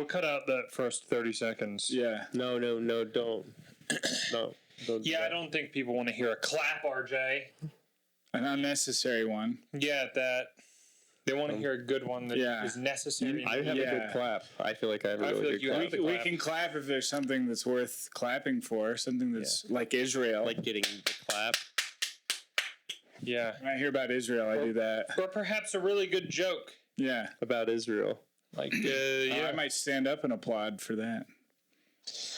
cut out that first 30 seconds. Yeah. No, don't. No. Don't do Yeah, I that. don't think people want to hear a clap, RJ. An unnecessary one. Yeah, that. They want to hear a good one that is necessary. I have a good clap. I feel like I have a really good you clap. have the We clap. can clap if there's something that's worth clapping for, something that's like Israel. Like getting the clap. Yeah. When I hear about Israel, I do that. Or perhaps a really good joke. Yeah. About Israel. Like, I might stand up and applaud for that.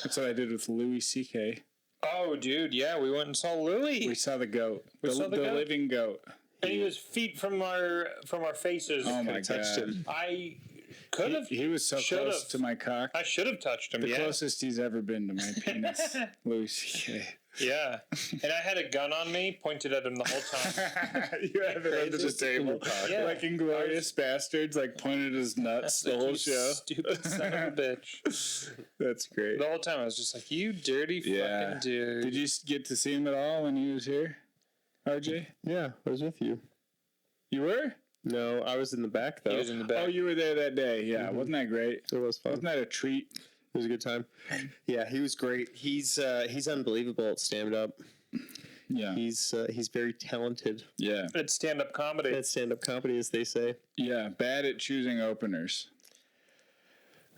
That's what I did with Louis C.K. Oh, dude, yeah, we went and saw Louis. We saw the goat. saw the goat? living goat. And he was feet from our faces. Oh, my touched God. him. I could have. He was so close to my cock. I should have touched him. The closest he's ever been to my penis. Louis C.K. Yeah. And I had a gun on me, pointed at him the whole time. You have it under the table. Yeah. Like Inglorious Bastards, like pointed his nuts the whole You show. Stupid son of a bitch. That's great. The whole time I was just like, you dirty fucking dude. Did you get to see him at all when he was here, RJ? Yeah, I was with you. You were? No, I was in the back, though. He was in the back. Oh, you were there that day. Yeah. Wasn't that great? It was fun. Wasn't that a treat? It was a good time. Yeah, he was great. He's unbelievable at stand-up. Yeah. He's very talented Yeah. It's stand-up comedy. at stand-up comedy, as they say. Yeah. Bad at choosing openers.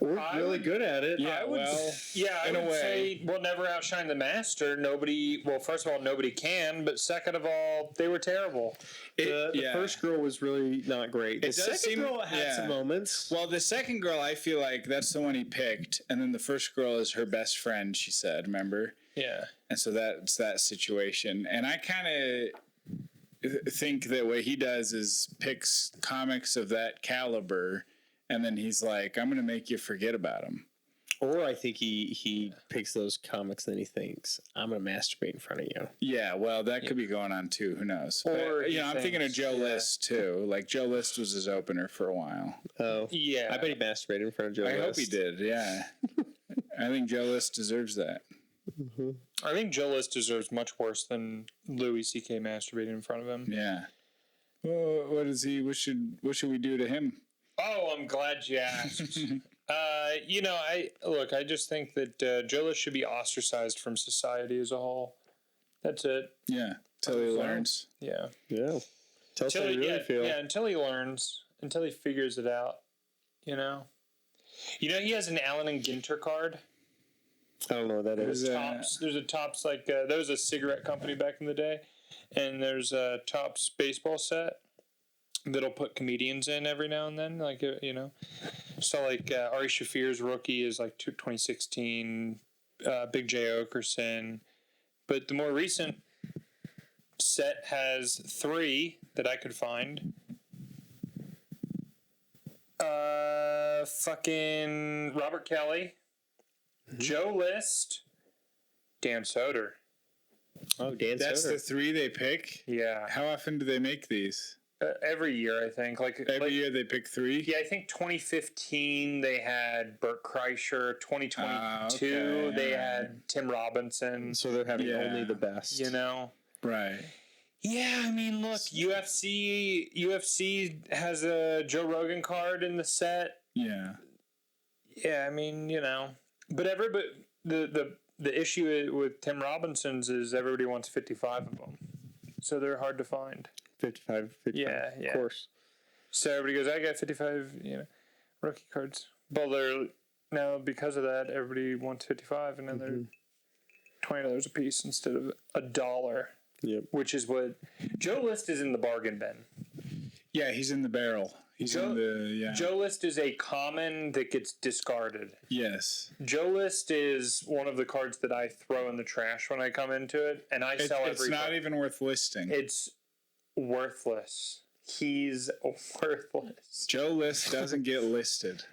We're I really would- good at it. Yeah. I would, I in a would way. say we'll never outshine the master. Nobody, well, first of all, nobody can, but second of all, they were terrible. The first girl was really not great. The does second seem- girl had yeah. some moments. Well, the second girl, I feel like that's the one he picked. And then the first girl is her best friend, she said, remember? Yeah. And so that's that situation. And I kind of think that what he does is picks comics of that caliber, and then he's like, I'm going to make you forget about them. Or I think he picks those comics and then he thinks, I'm going to masturbate in front of you. Yeah, well, that could be going on too. Who knows? Or But, he I'm thinking of thinks- Joe List too. Like Joe List was his opener for a while. Oh. Yeah. I bet he masturbated in front of Joe I hope he List. did. Yeah, I think Joe List deserves that. I think Joe List deserves much worse than Louis C.K. masturbating in front of him. Yeah. Well, what is he? What should we do to him? Oh, I'm glad you asked. I just think that Joe List should be ostracized from society as a whole. That's it. Yeah, till he learns. Yeah. Yeah. Tell us how you really feel. Yeah, until he learns, until he figures it out, you know. He has an Allen and Ginter card. I don't know what that is. There's a Topps, like, there was a cigarette company back in the day, and there's a Topps baseball set that'll put comedians in every now and then, like, So, like, Ari Shaffir's rookie is, like, 2016, Big J. Okerson. But the more recent set has 3 that I could find. Fucking Robert Kelly, Joe List, Dan Soder. Oh, Dan That's Soder. the 3 they pick. Yeah. How often do they make these? Every year, I think. Every year they pick 3. Yeah, I think 2015 they had Burt Kreischer. 2022 okay, they alright. had Tim Robinson. So they're having Yeah. only the best. Right. Yeah, I mean, look, UFC has a Joe Rogan card in the set. Yeah. Yeah, I mean, but the issue with Tim Robinson's is everybody wants 55 of them, so they're hard to find. 55. Yeah. Of course. So everybody goes, I got 55, rookie cards. Well, they're now because of that, everybody wants 55, and then they're $20 a piece instead of $1. Yep. Which is what Joe List is in the bargain bin. Yeah, he's in the barrel. He's in the Joe List is a common that gets discarded. Yes. Joe List is one of the cards that I throw in the trash when I come into it, and I sell every It's not card. even worth listing. It's worthless. He's worthless. Joe List doesn't get listed.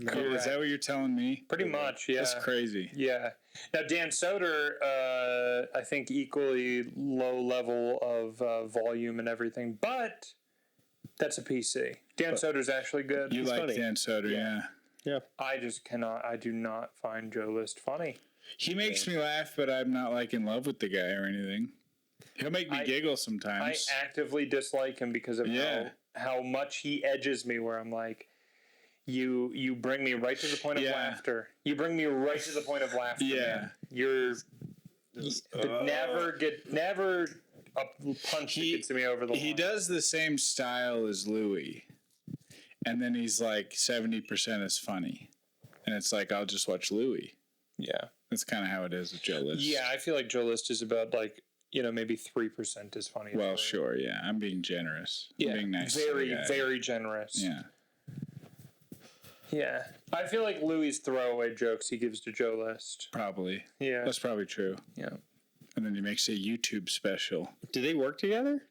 Correct. Is that what you're telling me? Pretty much, yeah. That's crazy. Yeah. Now, Dan Soder, I think equally low level of volume and everything, but that's a PC. Dan Soder's actually good. You like funny. Dan Soder, yeah. Yeah. I do not find Joe List funny. He makes me laugh, but I'm not like in love with the guy or anything. He'll make me giggle I sometimes. actively dislike him because of Yeah. how much he edges me, where I'm like, You bring me right to the point of Yeah. laughter. You bring me right to the point of laughter. Yeah. Man. You're never a punch that gets me over the line. He does the same style as Louis, and then he's like 70% is funny, and it's like I'll just watch Louis. Yeah. That's kind of how it is with Joe List. Yeah, I feel like Joe List is about like, maybe 3% is funny. Well, sure, yeah. I'm being generous. Yeah. I'm being nice. to the Very, guy. very generous. Yeah. Yeah. I feel like Louis' throwaway jokes he gives to Joe List. Probably. Yeah. That's probably true. Yeah. And then he makes a YouTube special. Did they work together?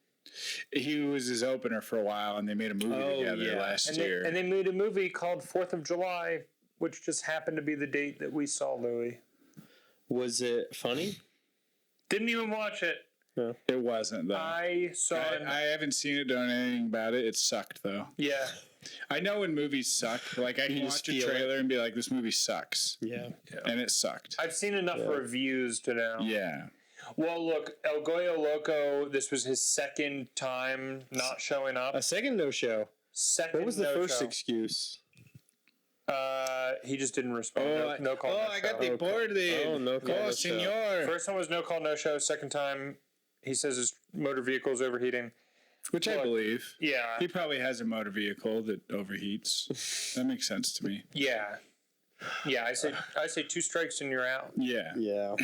He was his opener for a while, and they made a movie together last year. And they made a movie called 4th of July, which just happened to be the date that we saw Louis. Was it funny? Didn't even watch it. No. It wasn't, though. I saw it. I haven't seen it, don't know anything about it. It sucked, though. Yeah. I know when movies suck. Like, I can just watch a feel trailer and be like, this movie sucks. Yeah. And it sucked. I've seen enough reviews to know. Yeah. Well, look, El Goyo Loco, this was his second time not showing up. A second no-show. Second What was the first no-show. excuse? He just didn't respond. No call, no I got show. the board then. Oh, no call, no show. senor. First one was no call, no show. Second time, he says his motor vehicle's overheating. Which I Look, believe. Yeah. He probably has a motor vehicle that overheats. That makes sense to me. Yeah. Yeah, I say 2 strikes and you're out. Yeah. Yeah.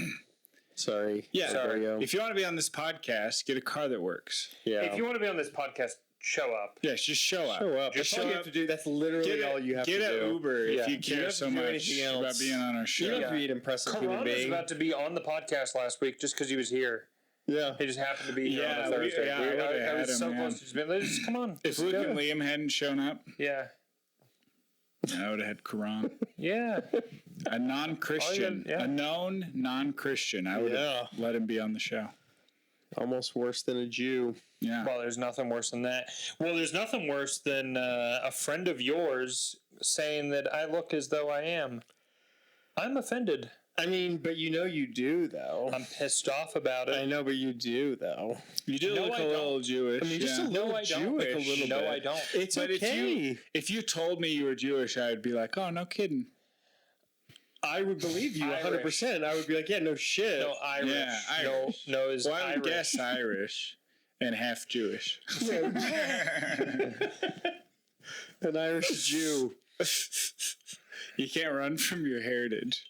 Sorry. Yeah. Sorry. If you want to be on this podcast, get a car that works. Yeah. If you want to be on this podcast, show up. Yes, just show up. show up. Just That's all show you up. have to do. That's literally all you have to do. Get an Uber Yeah. if you You don't care have so to do much anything else. about being on our show. You don't have to Yeah. be an impressive human Karan was being. about to be on the podcast last week just because he was here. Yeah. He just happened to be here Yeah, on a Thursday. I would've I had was him, so man. close to just being like, just come on. If Just Luke go. and Liam hadn't shown up, Yeah. I would have had Quran. Yeah. A non-Christian. yeah. A known non-Christian. I would have let him be on the show. Almost worse than a Jew. Yeah. Well, there's nothing worse than that. Well, there's nothing worse than a friend of yours saying that I look as though I am. I'm offended. I mean, but you do, though. I'm pissed off about I it. know, but you do, though. You do No, look I a little don't. Jewish. I mean, just a yeah. little No, I don't. Jewish. Like a little No, bit. I don't. It's But okay. if you told me you were Jewish, I would be like, oh, no kidding. I would believe you 100%. I would be like, yeah, no shit. No, Irish. Yeah, No, Irish. no, is Well, I would Irish. guess Irish and half Jewish. An Irish Jew. You can't run from your heritage.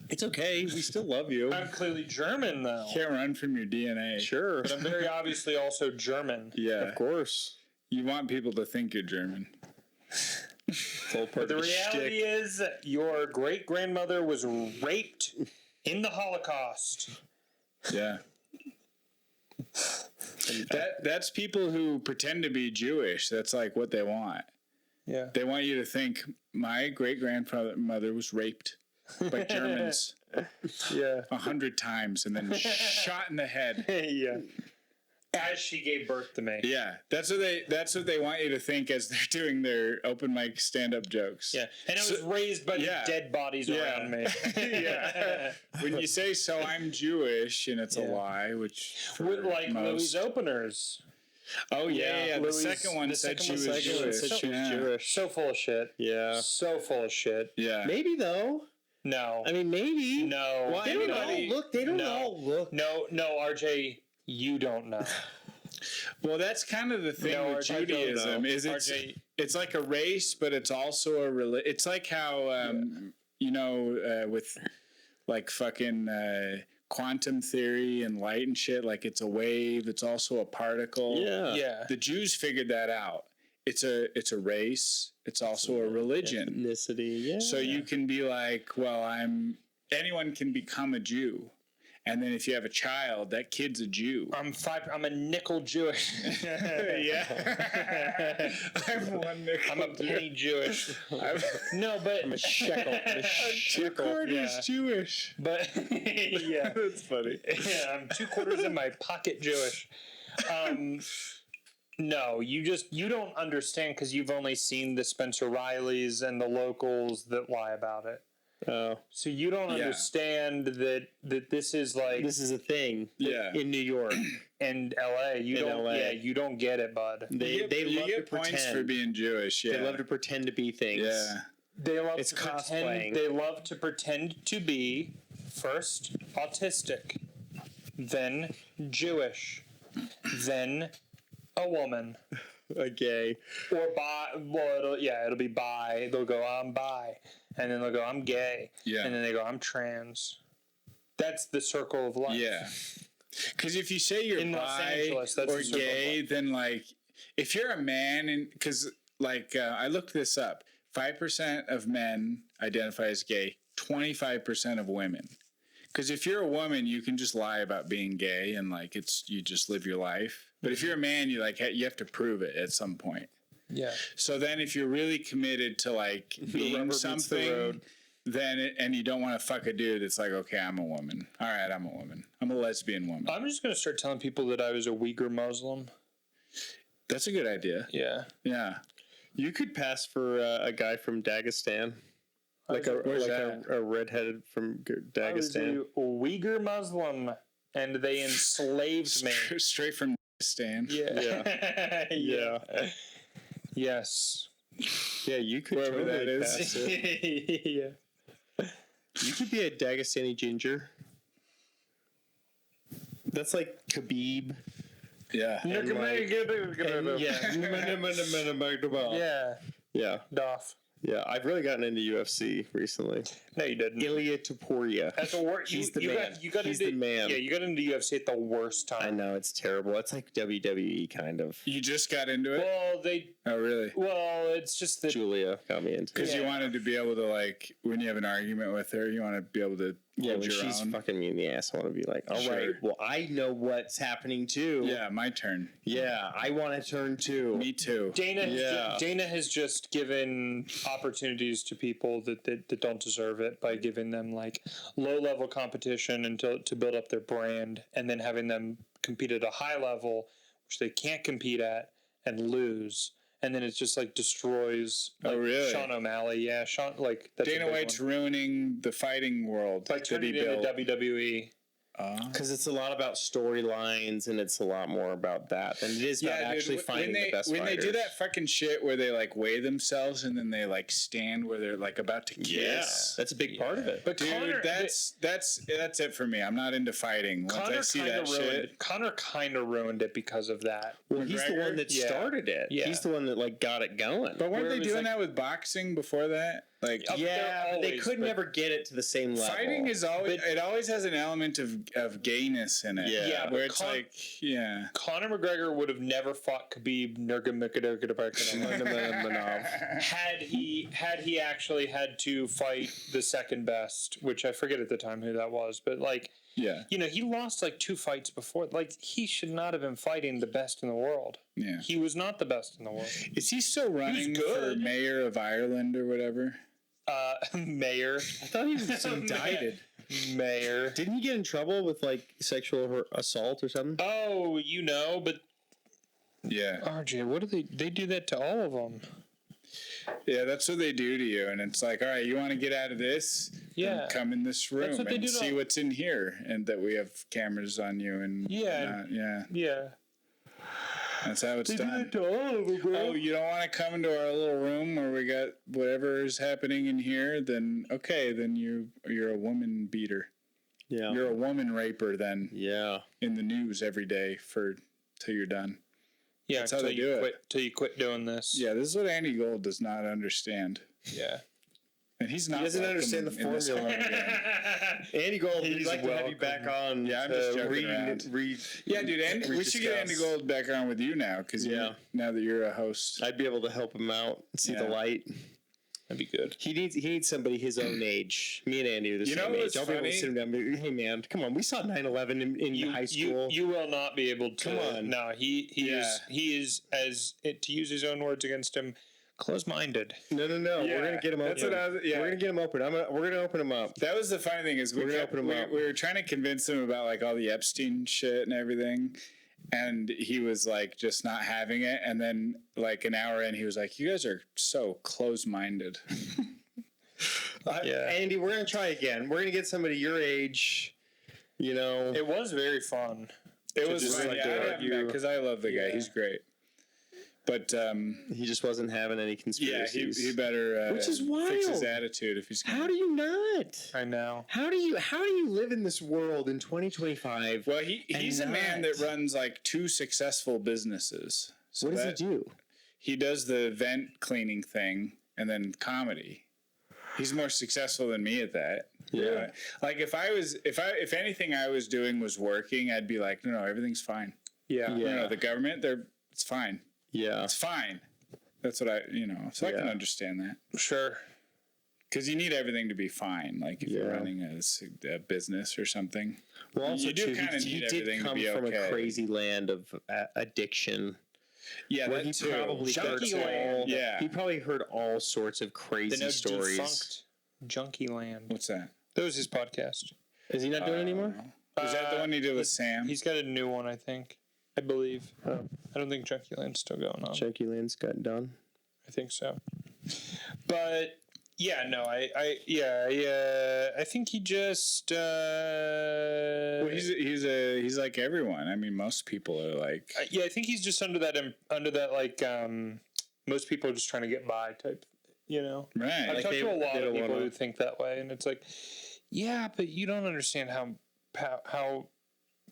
It's okay. We still love you. I'm clearly German, though. You can't run from your DNA. Sure. But I'm very obviously also German. Yeah. Of course. You want people to think you're German. It's all part But the of the reality shtick. is, your great-grandmother was raped in the Holocaust. Yeah. That's people who pretend to be Jewish. That's like what they want. Yeah. They want you to think my great-grandmother was raped by Germans Yeah. 100 times and then shot in the head. Yeah. As she gave birth to me. Yeah, that's what they want you to think as they're doing their open mic stand-up jokes. Yeah. And I was raised by yeah. dead bodies Yeah. around me. Yeah. When you say "so I'm Jewish" and it's a Yeah. lie, which for With like most, Louis' openers. oh yeah, Louis- the second one the said second she one was said she was- Jewish. Said she was yeah. Jewish. So full of shit. Yeah. So full of shit. Yeah, Maybe, though. No. I mean, maybe. No. Well, They don't anybody- all look. They don't No. all look. No, RJ, you don't know. well, that's kind of the thing No, with I don't Judaism. know. Is RJ, it's like a race, but it's also a It's like how with like fucking quantum theory and light and shit. Like it's a wave. It's also a particle. Yeah. yeah. The Jews figured that out. It's a race. It's also a religion. Ethnicity. Yeah. So you can be like, well, anyone can become a Jew. And then if you have a child, that kid's a Jew. I'm a nickel Jewish. Yeah. I'm one nickel. I'm a penny Jewish. No, but I'm a shekel. I'm a shekel. Quarters Jewish. But yeah, That's funny. yeah, I'm 2/4 in my pocket Jewish. No, you don't understand because you've only seen the Spencer Rileys and the locals that lie about it. Oh, So you don't Yeah. understand that this is like this is a thing. Yeah. In New York, in LA. You In don't. LA. Yeah, you don't get it, bud. they love you get to points pretend. for being Jewish. Yeah. They love to pretend to be things. Yeah. They love It's to pretend. cosplaying. They love to pretend to be first autistic, then Jewish, then a woman, A gay. or bi. Well, it'll be bi. They'll go, I'm bi, and then they'll go, I'm gay, Yeah. and then they go, I'm trans. That's the circle of life. Yeah. Because if you say you're In Los bi Angeles, that's or the circle of gay, life. then like if you're a man, and because like I looked this up, 5% of men identify as gay, 25% of women. Because if you're a woman, you can just lie about being gay and like you just live your life. But if you're a man, you have to prove it at some point. Yeah. So then if you're really committed to like rubber being meets the something, road. then and you don't want to fuck a dude, it's like, okay, I'm a woman. All right, I'm a woman. I'm a lesbian woman. I'm just gonna start telling people that I was a Uyghur Muslim. That's a good idea. Yeah. Yeah. You could pass for a guy from Dagestan, like Where's that? a redheaded from I was Dagestan. a Uyghur Muslim, and they enslaved me. Straight from Stan. Yeah. Yeah. Yes. Yeah, you could Wherever totally that is. pass it. Yeah. You could be a Dagestani ginger. That's like Khabib. Yeah. And like- And, Yeah. Yeah. Yeah. Doff. Yeah. I've really gotten into UFC recently. No, you didn't. Ilya Topuria. That's a word. He's the you man. Got, you got He's into, the man. Yeah, you got into UFC at the worst I time. know, it's terrible. It's like WWE kind of. You just got into it? Oh, really? Well, it's just that. Julia got me into it. Because you Yeah. wanted to be able to, like, when you have an argument with her, you want to be able to Yeah, hold when your she's own. fucking me in the ass, I want to be like, all right, Sure. well, I know what's happening too. Yeah, my turn. Yeah, I want to turn too. Me too. Dana has just given opportunities to people that don't deserve it by giving them like low level competition until to build up their brand, and then having them compete at a high level which they can't compete at and lose, and then it just like destroys. Like, Oh, really? Sean O'Malley, yeah, Sean like that's a Dana big White's one. ruining the fighting world By that he turning it into built. WWE. Because it's a lot about storylines and it's a lot more about that than it is about actually finding the best when fighters. they do that fucking shit where they like weigh themselves and then they like stand where they're like about to kiss. Yeah, that's a big part of it. But Dude, Connor, that's it for me. I'm not into fighting. Once I Connor see kind that of shit, ruined. Connor kind of ruined it because of that. Well, he's the McGregor? one that Yeah. started it. Yeah. He's the one that like got it going. but weren't where they it was doing like- that with boxing before that? Like Up there yeah, but they always, could but- never get it to the same level. fighting is always it always has an element of gayness in it. Yeah. Yeah, where but it's like yeah. Conor McGregor would have never fought Khabib Nurmagomedov had he actually had to fight the second best, which I forget at the time who that was, but like Yeah. he lost like 2 fights before. Like he should not have been fighting the best in the world. Yeah. He was not the best in the world. Is he still running for good. mayor of Ireland or whatever? Mayor, I thought he was indicted. mayor. Didn't he get in trouble with like sexual assault or something? Oh, but Yeah. RJ, what do they do that to all of them? Yeah, that's what they do to you. And it's like, all right, you want to get out of this? Then Yeah. come in this room what they and do to see all- what's in here. And that we have cameras on you and Yeah. whatnot. Yeah. Yeah. That's how it's done. to all of them, bro. Oh, you don't want to come into our little room where we got whatever is happening in here? Then okay, then you're a woman beater. Yeah. You're a woman raper then Yeah. in the news every day till you're done. Yeah, That's how till they you do it. quit, till you quit doing this. Yeah, this is what Andy Gold does not understand. Yeah. And he's not He doesn't welcome understand the in this formula. again. Andy Gold, we'd He's like to have you welcome. back on. Yeah, I'm to just joking around. Yeah, dude, we should get Andy rediscuss. Gold back on with you now because Yeah. now that you're a host. I'd be able to help him out, see the Yeah. light. That'd be good. He needs somebody his own age. Me and Andy are the You know same what's age. I'll be able to funny? sit him down and be, hey man, come on, we saw 9/11 in high school. You will not be able to. Come on. No, he is as to use his own words against him, close-minded. no. Yeah, We're gonna get him open. that's what I was- yeah. We're gonna get him open. We're gonna open him up. That was the funny thing is we We're gonna open him up. we were trying to convince him about like all the Epstein shit and everything. And he was like just not having it. And then like an hour in, he was like, "You guys are so close-minded." Andy, we're gonna try again. We're gonna get somebody your age. You know, It was very fun. It was just fun. like Yeah, to I haven't argue. met because I love the guy. He's great. But he just wasn't having any yeah, conspiracies. he better Which is fix his wild. attitude if he's. How do you not? I know. How do you live in this world in 2025? Well, he's a man that runs like 2 successful businesses. So what does he do? He does the vent cleaning thing and then comedy. He's more successful than me at that. Yeah. Like if anything I was doing was working, I'd be like, no, everything's fine. Yeah. You know, the government, it's fine. Yeah. It's fine. That's what so I can understand that. Sure. Because you need everything to be fine. Like if you're running a business or something. Well, also you do too, kind of he need did everything to come be from okay. a crazy land of addiction. Yeah, Where that he too. probably heard he probably heard all sorts of crazy stories. Defunct Junkie Land. What's that? That was his podcast. Is he not doing it anymore? Is that the one he did with Sam? He's got a new one, I think. I believe. Oh. I don't think Junkie Land's still going on. Junkie Land's got done. I think so. But yeah, no, I think he just. Well, he's like everyone. I mean, most people are like. Yeah, I think he's just under that like most people are just trying to get by type. You know, Right. I've talked to a lot of people who think that way, and it's like, yeah, but you don't understand how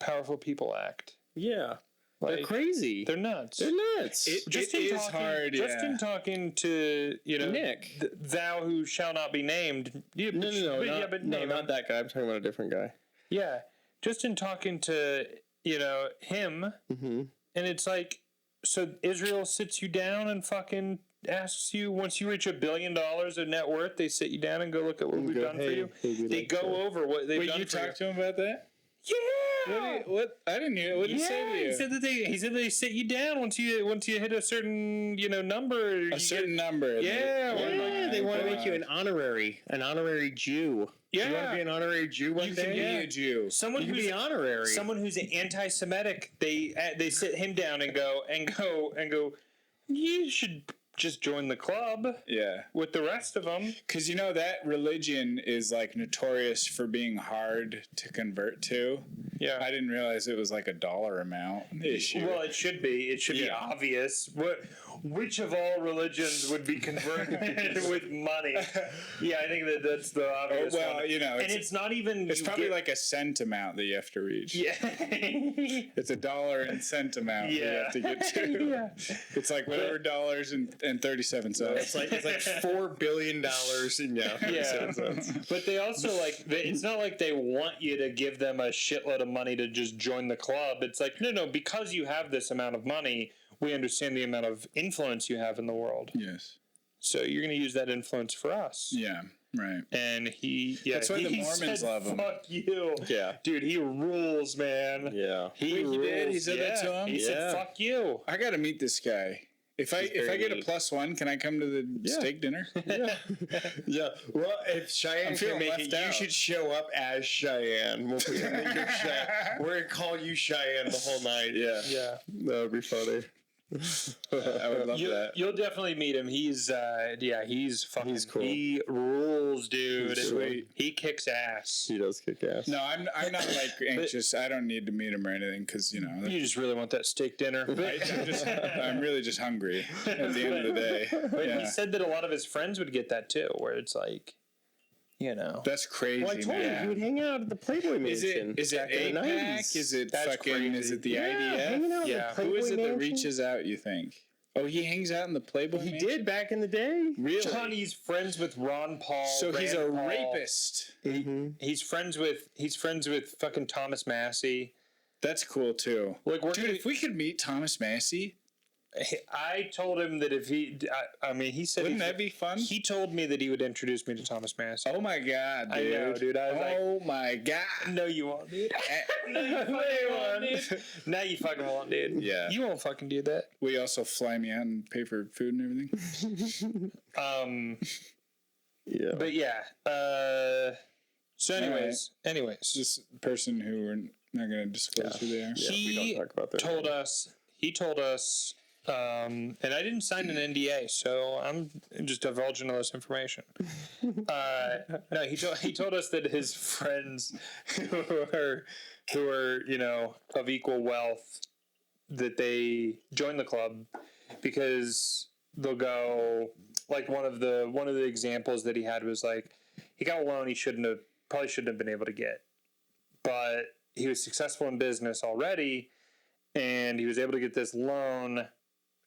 powerful people act. Yeah. Like, They're crazy. They're nuts. They're nuts. Just it in is talking, hard. Just in talking to Nick, thou who shall not be named. No, not that guy. I'm talking about a different guy. Yeah, just in talking to him, and it's like, so Israel sits you down and fucking asks you once you reach $1 billion of net worth, they sit you down and go look at what we've done for you. They go over what they've done. You for you. talked to him about that? Yeah. What? I didn't hear. What did he say to you? He said they sit you down once you hit a certain number. A certain number. Yeah. They want to make you an honorary Jew. Yeah. You want to be an honorary Jew one You day? can be a Jew. Someone You can who's be honorary. Someone who's anti-Semitic. They sit him down and go. You should just join the club. Yeah. With the rest of them. Because that religion is like notorious for being hard to convert to. Yeah. I didn't realize it was like a dollar amount issue. Well, it should be. It should be obvious. Which of all religions would be converted with money? Yeah, I think that's the obvious one. And it's not even. It's probably like a cent amount that you have to reach. Yeah. It's a dollar and cent amount that you have to get to. Yeah. It's like whatever dollars and 37 cents. It's like $4 billion in Yeah. But they also it's not like they want you to give them a shitload of money to just join the club. It's like, no, because you have this amount of money, we understand the amount of influence you have in the world. Yes. So you're going to use that influence for us. Yeah. Right. And that's why the Mormons love him. Fuck you. Yeah. Dude, he rules, man. Yeah. He did? He said that to him? He said, fuck you. I got to meet this guy. If I get a +1, can I come to the steak dinner? Yeah. Well, if Cheyenne can make it, you should show up as Cheyenne. We'll put your Cheyenne. We're gonna call you Cheyenne the whole night. Yeah. Yeah. That would be funny. I would love that. You'll definitely meet him. He's fucking. He's cool. He rules, dude. He's sweet. He kicks ass. He does kick ass. No, I'm not like anxious. I don't need to meet him or anything because You just really want that steak dinner. I'm really just hungry at the end of the day. But he said that a lot of his friends would get that too, where it's like, that's crazy. Well, I told you he would hang out at the Playboy Mansion. Is it APAC? Is it That's fucking? crazy. Is it the hanging out IDF? at the Playboy Who is it that Mansion? reaches out? You think? Oh, he hangs out in the Playboy. He Mansion? did back in the day. Really? Johnny's friends with Ron Paul. So he's a Rand Paul. rapist. He's friends with fucking Thomas Massey. That's cool too. Like, dude, if we could meet Thomas Massey, I told him that if he said, wouldn't that be fun? He told me that he would introduce me to Thomas Massey. Oh my god, dude! I know, dude. I was oh my god! No, you won't, dude. No, you fucking won't, dude. No, you fucking won't, dude. Yeah, you won't fucking do that. Will you also fly me out and pay for food and everything? Yeah, but yeah. So, anyways, this person who we're not going to disclose who they are. we don't talk about that. He told us And I didn't sign an NDA, so I'm just divulging all this information. No, he told us that his friends who are of equal wealth, that they join the club because they'll go, like, one of the examples that he had was like, he got a loan he probably shouldn't have been able to get, but he was successful in business already, and he was able to get this loan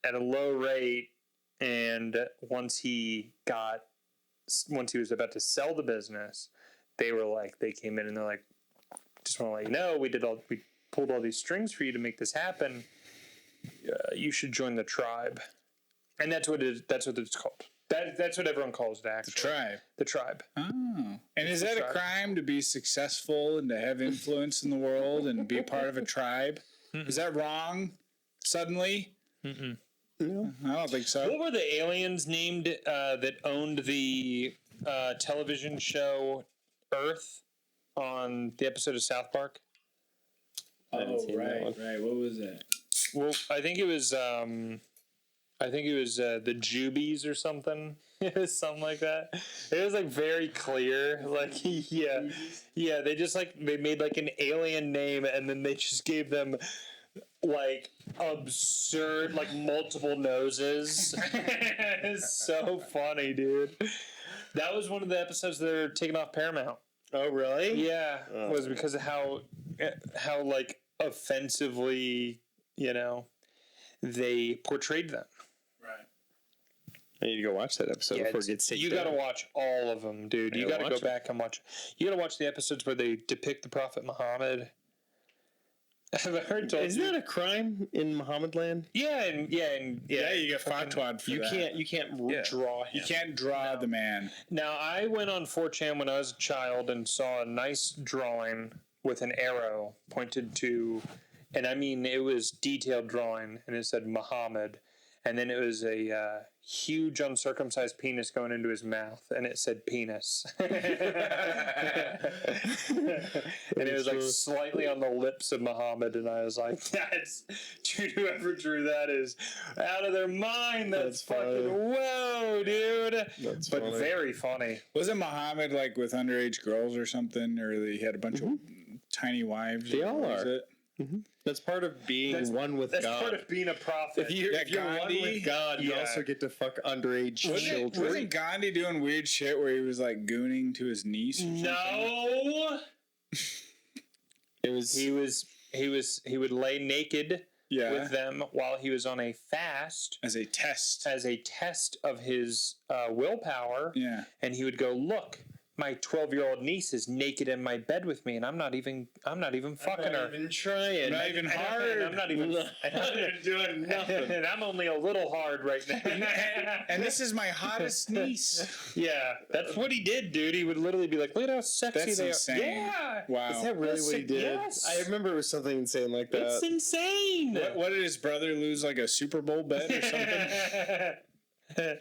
at a low rate. And once he was about to sell the business, they came in and they're like, just want to let you know, we pulled all these strings for you to make this happen. You should join the tribe. And that's what it's called. That's what everyone calls it, actually. The tribe. The tribe. Oh. And is that a crime to be successful and to have influence in the world and be part of a tribe? Mm-mm. Is that wrong suddenly? Mm-mm. No, I don't think so. What were the aliens named that owned the television show Earth on the episode of South Park? Oh, right. What was that? Well, I think it was the Jubies or something. It was something like that. It was like very clear. Like, yeah. They made like an alien name, and then they just gave them like absurd, like multiple noses. It's so funny, dude. That was one of the episodes that are taken off Paramount. Oh, really? Yeah, it was because of how like offensively, they portrayed them. I need to go watch that episode before it gets taken You got to watch all of them, dude. You got to go back and watch. You got to watch the episodes where they depict the Prophet Muhammad. Have I heard told Isn't that a crime in Muhammad land? Yeah, you get fatwa'd for that. You can't draw him. You can't draw the man. Now, I went on 4chan when I was a child and saw a nice drawing with an arrow pointed to, and I mean, it was detailed drawing, and it said Muhammad, and then it was a huge uncircumcised penis going into his mouth, and it said penis. And it was like slightly on the lips of Muhammad, and I was like, dude, whoever drew that is out of their mind. That's fucking whoa, dude. That's funny. Very funny. Wasn't Muhammad like with underage girls or something, or he had a bunch of tiny wives? They all are. Mm-hmm. That's part of being one with God. That's part of being a prophet. If you're one with God, you also get to fuck underage children. Wasn't Gandhi doing weird shit where he was like gooning to his niece? No. He would lay naked with them while he was on a fast as a test of his willpower. Yeah, and he would go, look, my 12-year-old niece is naked in my bed with me, and I'm not even fucking her. I'm not even trying. Not even hard. I'm not even doing nothing. And I'm only a little hard right now. And this is my hottest niece. Yeah, that's what he did, dude. He would literally be like, look at how sexy they insane. are. Yeah. Wow. Is that really what he did? Yes. I remember it was something insane like that. It's insane. What did his brother lose, like a Super Bowl bet or something?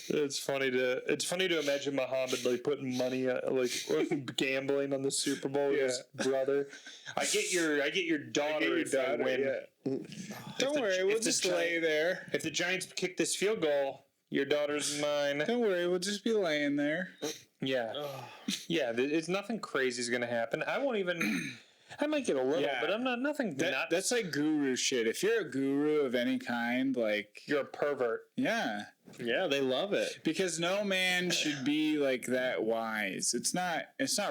It's funny to imagine Muhammad like putting money or gambling on the Super Bowl with his brother. I get your daughter if they win. Yeah. Don't worry, we'll just lay there. If the Giants kick this field goal, your daughter's mine. Don't worry, we'll just be laying there. Yeah. Yeah, it's nothing crazy is gonna happen. I won't even. I might get a little, but I'm not nothing. That's like guru shit. If you're a guru of any kind, like you're a pervert. Yeah. Yeah, they love it. Because no man should be like that wise. It's not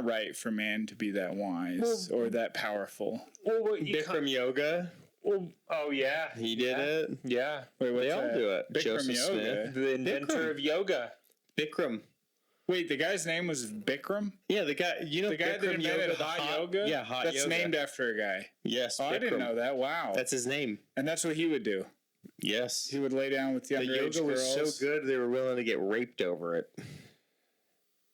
right for man to be that wise or that powerful. Well, Bikram yoga. Well, oh yeah, he did it. Yeah, wait, they all do it. Bikram Joseph yoga, Smith, the inventor of yoga. Bikram. Wait, the guy's name was Bikram? Yeah, the guy. The guy that invented hot yoga. Yeah, hot yoga. That's named after a guy. Yes, I didn't know that. Wow, that's his name. And that's what he would do. Yes, he would lay down with the underage yoga girls. was so good they were willing to get raped over it.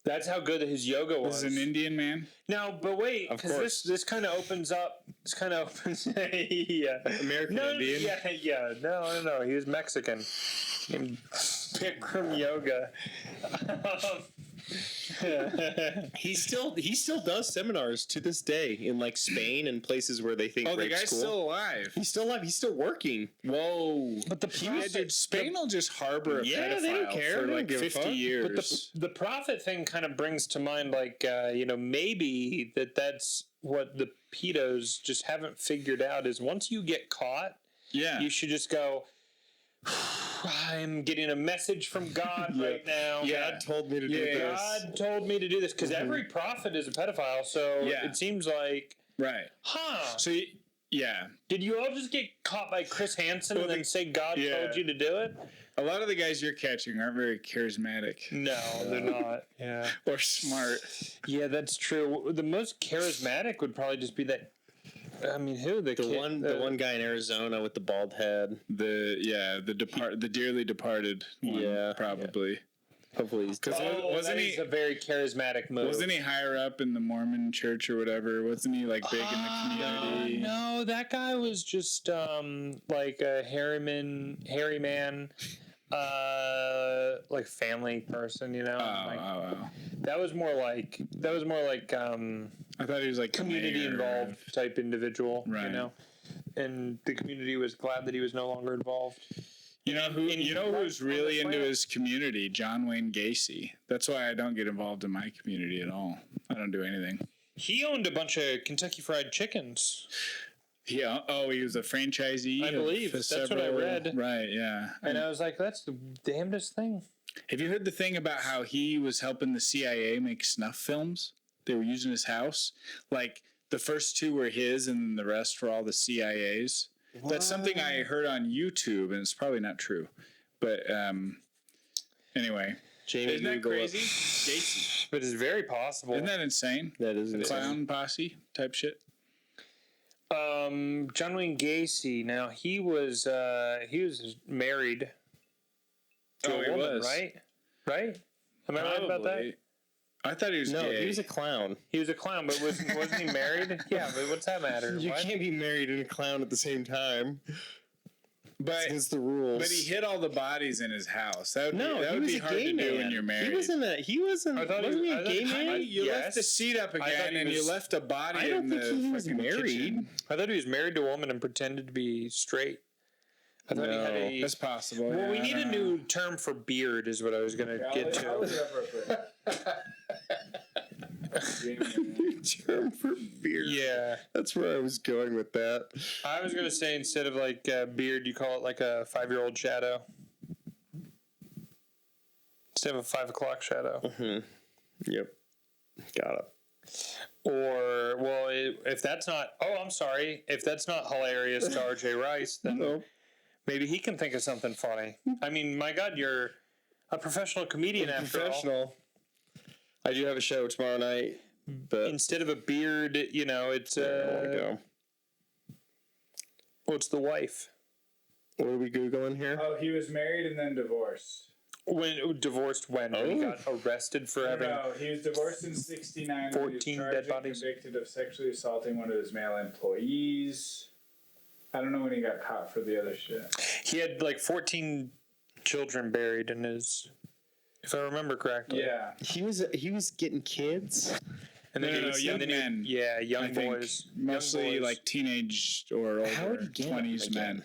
That's how good his yoga was. This is an Indian man. No, but wait, because this kind of opens up. This kind of opens. Yeah, American Indian. Yeah. No. He was Mexican. Bikram yoga. He still does seminars to this day in like Spain and places where they think. Oh, the guy's cool. still alive. He's still alive. He's still working. Whoa! But the dude, Spain will just harbor a Yeah, they don't pedophile care. for They don't like give a 50 fuck. years. But the profit thing kind of brings to mind, like, maybe that's what the pedos just haven't figured out is once you get caught, Yeah. you should just go, I'm getting a message from God right now. Yeah. God told me to do Yeah, this. God told me to do this because every prophet is a pedophile, so Yeah. it seems like, Right. So yeah. did you all just get caught by Chris Hansen and then say God told you to do it? A lot of the guys you're catching aren't very charismatic. No, they're not. Yeah. Or smart. Yeah, that's true. The most charismatic would probably just be that. I mean, who the one guy in Arizona with the bald head. The dearly departed one, Yeah. probably. Hopefully he's Because wasn't he a very charismatic move? Wasn't he higher up in the Mormon church or whatever? Wasn't he like big in the community? No, that guy was just like a hairy man, like family person, you know. That was more like I thought he was like community involved type individual, right? You know, and the community was glad that he was no longer involved. You know who's really into his community? John Wayne Gacy. That's why I don't get involved in my community at all. I don't do anything. He owned a bunch of Kentucky Fried Chickens. Yeah. Oh, he was a franchisee. I believe that's what I read. Right. Yeah. And I was like, that's the damnedest thing. Have you heard the thing about how he was helping the CIA make snuff films? They were using his house. Like the first 2 were his, and the rest were all the CIA's. What? That's something I heard on YouTube, and it's probably not true. But anyway, Jamie, isn't that crazy? Gacy. But it's very possible. Isn't that insane? That is insane. Clown posse type shit. John Wayne Gacy. Now he was married to a woman, right? Right? Am I right about that? I thought he was gay. He was a clown. He was a clown, but wasn't he married? Yeah, but what's that matter? You can't be married and a clown at the same time. But it's the rules. But he hid all the bodies in his house. That would be hard to do when you're married. Wasn't he a gay man? You left the seat up again, and you left a body. I don't think he was married. Kitchen. I thought he was married to a woman and pretended to be straight. I thought he had a. That's possible. Well, we need a new term for beard, is what I was going to get to. New term for beard. Yeah, that's where I was going with that. I was going to say instead of like beard, you call it like a 5-year-old shadow. Instead of a 5 o'clock shadow. Mm-hmm. Yep. Got it. Or, well, if that's not... Oh, I'm sorry. If that's not hilarious to RJ Rice, then maybe he can think of something funny. I mean, my God, you're a professional comedian after all. I do have a show tomorrow night, but... Instead of a beard, it's... go. What's the wife? What are we Googling here? Oh, he was married and then divorced. Divorced when he got arrested for having... No, he was divorced in 1969. 14 dead bodies. Convicted of sexually assaulting one of his male employees. I don't know when he got caught for the other shit. He had like 14 children buried in his... If I remember correctly. Yeah. He was getting kids? And then young men. Yeah, young boys. Mostly young boys. like teenage or older, 20s men.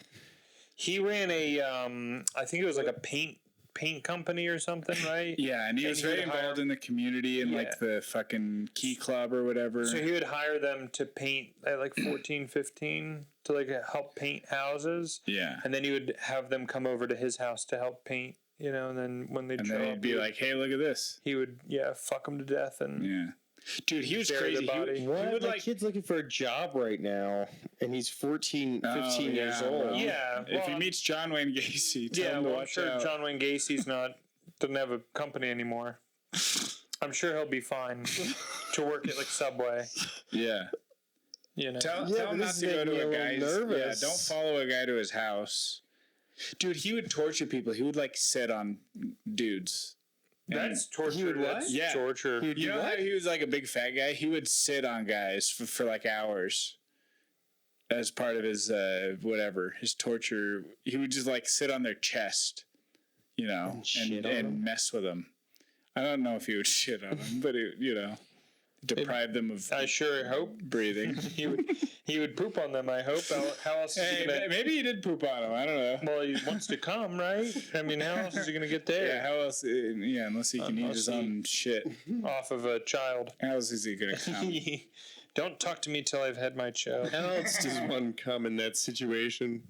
He ran a, I think it was like a paint company or something, right? Yeah, and he was very involved in the community and like the fucking Key Club or whatever. So he would hire them to paint at like 14, 15 to like help paint houses. Yeah. And then he would have them come over to his house to help paint, and then when they'd show up, he'd be like, hey, look at this. He would, fuck them to death and... Yeah. Dude, he was crazy. He would kid's looking for a job right now, and he's 15 years old. Well, yeah. If he meets John Wayne Gacy, tell him to watch out. John Wayne Gacy's doesn't have a company anymore. I'm sure he'll be fine to work at like Subway. Yeah. Tell him not to go to a guy's. Yeah, don't follow a guy to his house. Dude, he would torture people. He would like sit on dudes. That's torture. He would what? Yeah. Torture. You know how he was like a big fat guy? He would sit on guys for like hours as part of his his torture. He would just like sit on their chest, and mess with them. I don't know if he would shit on them, but deprive them of. I sure hope breathing. he would poop on them. I hope. How else is he gonna? Maybe he did poop on them. I don't know. Well, he wants to come, right? I mean, how else is he gonna get there? Yeah, how else? Yeah, unless he can eat his own shit off of a child. How else is he gonna come? Don't talk to me till I've had my child. How else does one come in that situation?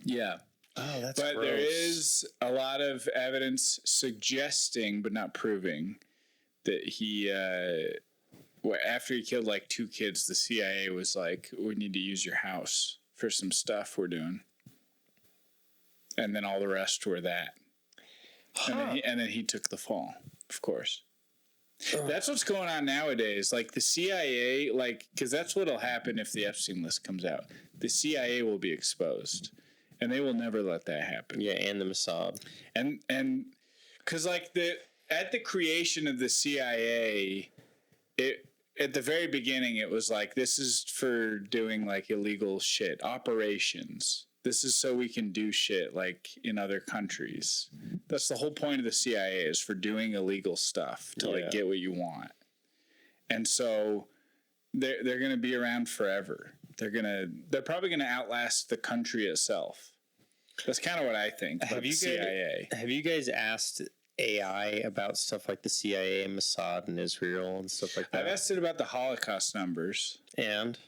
Yeah. Oh, that's But gross. there is a lot of evidence suggesting, but not proving, that he, after he killed like 2 kids, the CIA was like, we need to use your house for some stuff we're doing. And then all the rest were that. Huh. And then he took the fall, of course. That's what's going on nowadays. Like the CIA, because that's what'll happen if the Epstein list comes out. The CIA will be exposed. And they will never let that happen. Yeah, and the Mossad. And because at the creation of the CIA, at the very beginning it was like, this is for doing like illegal shit, operations. This is so we can do shit like in other countries. That's the whole point of the CIA, is for doing illegal stuff to like get what you want. And so they're gonna be around forever. They're probably gonna outlast the country itself. That's kind of what I think about the CIA. Have you guys asked AI about stuff like the CIA and Mossad and Israel and stuff like that? I've asked it about the Holocaust numbers. And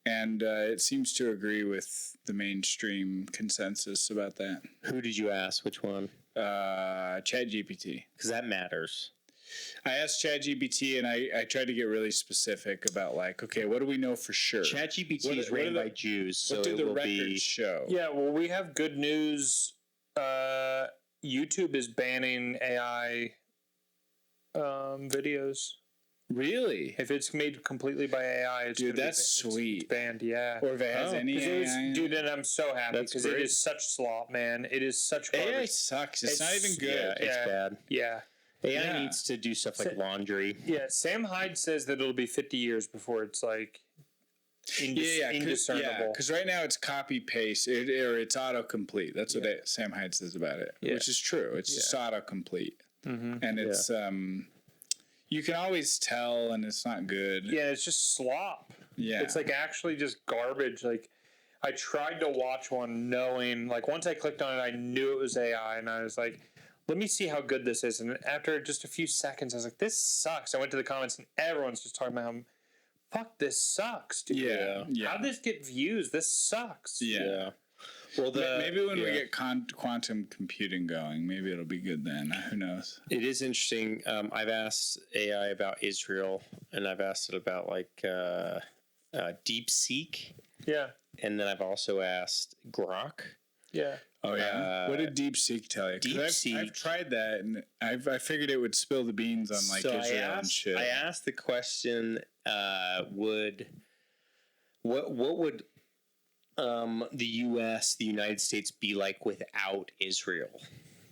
it seems to agree with the mainstream consensus about that. Who did you ask? Which one? ChatGPT. Because that matters. I asked ChatGPT, and I tried to get really specific about like, okay, what do we know for sure? ChatGPT is ran by Jews, so what do the will records show? Yeah, well, we have good news. YouTube is banning AI videos. Really? If it's made completely by AI, it's that's sweet. It's banned, yeah. Or if it has any AI. Dude, and I'm so happy because it is such slop, man. It is such garbage. AI sucks. It's not even good. Yeah, it's bad. Yeah. AI needs to do stuff like laundry. Yeah, Sam Hyde says that it'll be 50 years before it's like indiscernible. Yeah, because right now it's copy paste or it's autocomplete. That's what Sam Hyde says about it, which is true. It's just autocomplete, and it's you can always tell, and it's not good. Yeah, it's just slop. Yeah, it's like actually just garbage. Like I tried to watch one knowing, like once I clicked on it, I knew it was AI, and I was like, let me see how good this is. And after just a few seconds, I was like, this sucks. I went to the comments, and everyone's just talking about how, fuck, this sucks, dude. Yeah. How'd this get views? This sucks. Yeah. Well, maybe when we get quantum computing going, maybe it'll be good then. Who knows? It is interesting. I've asked AI about Israel, and I've asked it about like DeepSeek. Yeah. And then I've also asked Grok. Yeah. Oh yeah. What did DeepSeek tell you? DeepSeek. I've tried that, and I figured it would spill the beans on like Israel and shit. I asked the question: what would the U.S., the United States, be like without Israel?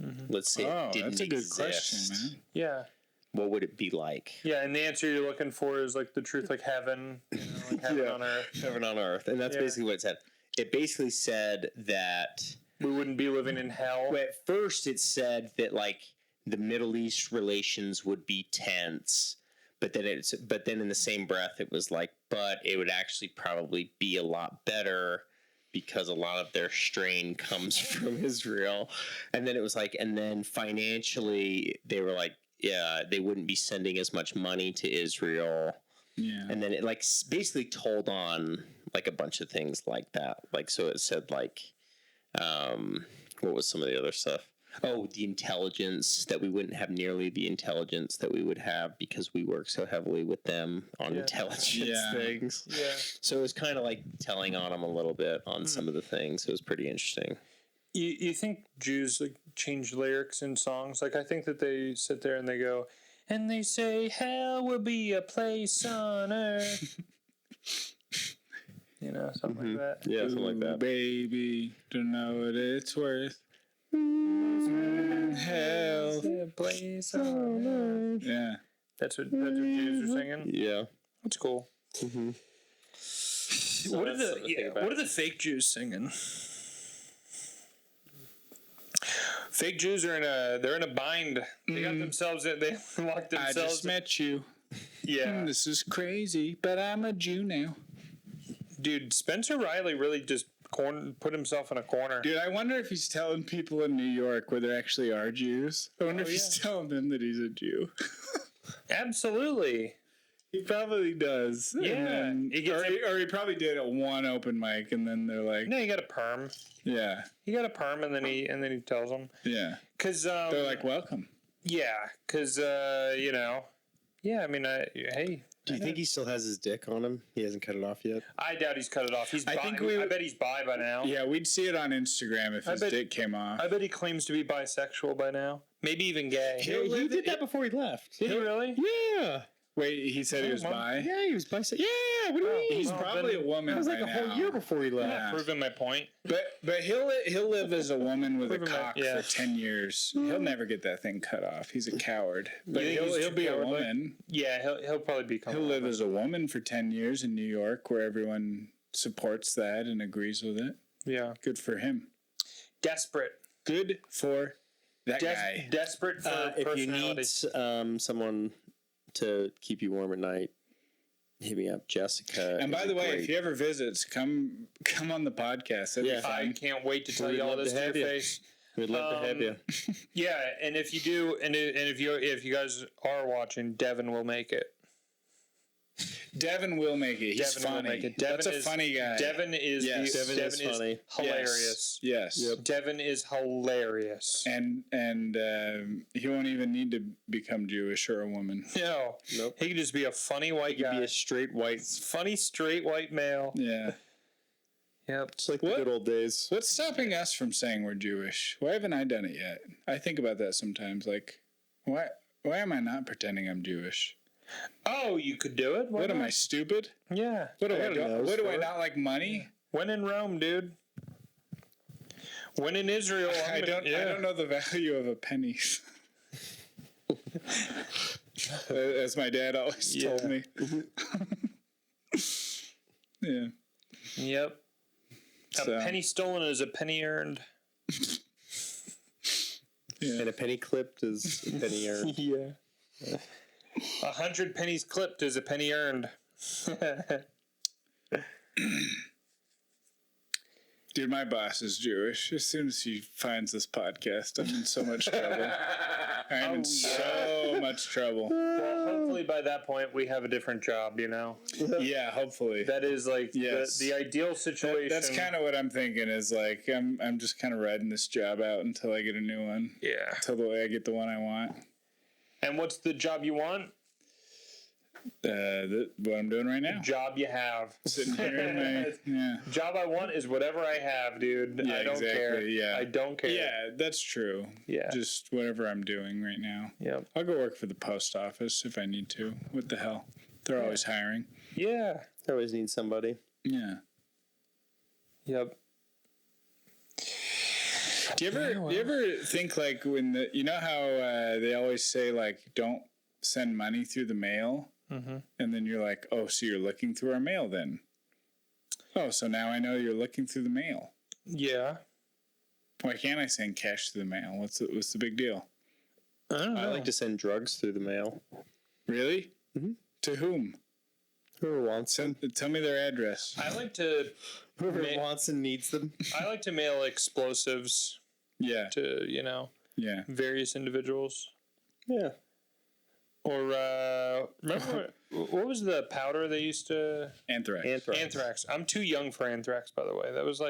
Mm-hmm. Let's say it didn't that's a good exist. question, man. Yeah. What would it be like? Yeah, and the answer you're looking for is like the truth, like heaven, like heaven on earth. Heaven on earth, and that's basically what it said. It basically said that we wouldn't be living in hell. At first, it said that like the Middle East relations would be tense, but then in the same breath, it was like, but it would actually probably be a lot better because a lot of their strain comes from Israel. And then it was like, and then financially, they were like, yeah, they wouldn't be sending as much money to Israel. Yeah. And then it like basically told on like a bunch of things like that. Like, so it said like, what was some of the other stuff? Oh, the intelligence, that we wouldn't have nearly the intelligence that we would have because we work so heavily with them on intelligence things. Yeah. So it was kind of like telling on them a little bit on some of the things. It was pretty interesting. You think Jews like change lyrics in songs? Like I think that they sit there and they go, and they say, hell will be a place on earth. You know, something like that. Yeah, something like that. Baby, don't know what it's worth. Hell, a place on earth. Yeah. That's what Jews are singing? Yeah. That's cool. Mm-hmm. So what are the fake Jews singing? Fake Jews are they're in a bind. They got themselves in. They locked I themselves. just met you. Yeah, This is crazy, but I'm a Jew now. dude. Spencer Riley really just put himself in a corner. Dude, I wonder if he's telling people in New York where there actually are Jews. I wonder if he's telling them that he's a Jew. Absolutely. He probably does. Yeah. And then, or he probably did at one open mic, and then they're like, No, you got a perm. yeah, He got a perm, and then he tells them. yeah. Cause They're like, welcome. yeah, cause you know, yeah. I mean, hey. Do you think he still has his dick on him? He hasn't cut it off yet. I doubt he's cut it off. He's. I bi. think I bet he's bi by now. Yeah, we'd see it on Instagram if his dick came off. I bet he claims to be bisexual by now. Maybe even gay. He did that before he left. Did he really? Yeah. Wait, he said he was bi? Yeah, he was bisexual. Yeah, what do you mean? He's probably a woman. That was like by a whole now. year before he left. Yeah. Proving my point. But he'll live as a woman with a Proving my- cock yeah. for 10 years. He'll never get that thing cut off. He's a coward. But You think he's he'll too be a cowardly? woman. Yeah, he'll probably become. He'll live as a woman for 10 years in New York where everyone supports that and agrees with it. Yeah. Good for him. Desperate. Good for that guy. Desperate for If you personality. need someone to keep you warm at night, hit me up, Jessica. And by is the way, great. if you ever visit, come on the podcast. That'd be Yeah. I fun. can't wait to tell We'd you all love this to to have your you. face. We'd love to have you. Yeah, and if you do, and if you guys are watching, Devin will make it. Devin will make it. He's Devin will funny. make it. That's a funny guy. Devin is Yes. Devin is funny. hilarious. Yes. Yep. Devin is hilarious. And he won't even need to become Jewish or a woman. No, Nope. he could just be a funny white He'd guy, be a straight white. funny straight white male. Yeah. Yep. It's like What? the good old days. What's stopping us from saying we're Jewish? Why haven't I done it yet? I think about that sometimes. Like, why am I not pretending I'm Jewish? Oh, you could do it. Why What am not? I, stupid? Yeah. What do I I got a do? nose What do for I it. not like money? When in Rome, dude. When in Israel, I don't know the value of a penny. As my dad always told me. Yeah. Yep. So, A penny stolen is a penny earned. yeah. And a penny clipped is a penny earned. Yeah. 100 pennies clipped is a penny earned. Dude, my boss is Jewish. As soon as he finds this podcast, I'm in so much trouble. I'm in so much trouble. Well, hopefully by that point we have a different job, you know? Yeah, hopefully. That is like Yes. the ideal situation. That's kind of what I'm thinking is like, I'm just kind of riding this job out until I get a new one. Yeah. Until I get the one I want. And what's the job you want? What I'm doing right now. Job you have. Sitting here in my, Job I want is whatever I have, dude. Yeah, I don't exactly, care. yeah. I don't care. Yeah, that's true. Yeah. Just whatever I'm doing right now. Yep. I'll go work for the post office if I need to. What the hell? They're always hiring. Yeah. I always need somebody. Yeah. Yep. Do you ever think like when you know how they always say like don't send money through the mail, and then you're like, oh, so you're looking through our mail then? Oh, so now I know you're looking through the mail. Yeah. Why can't I send cash through the mail? What's the big deal? I don't know. I like to send drugs through the mail. Really? Mm-hmm. To whom? Whoever wants them. Tell me their address. I like to Whoever wants and needs them. I like to mail explosives Yeah. to, Yeah. various individuals. Yeah. Or remember what was the powder they used to Anthrax. Anthrax. I'm too young for anthrax, by the way. That was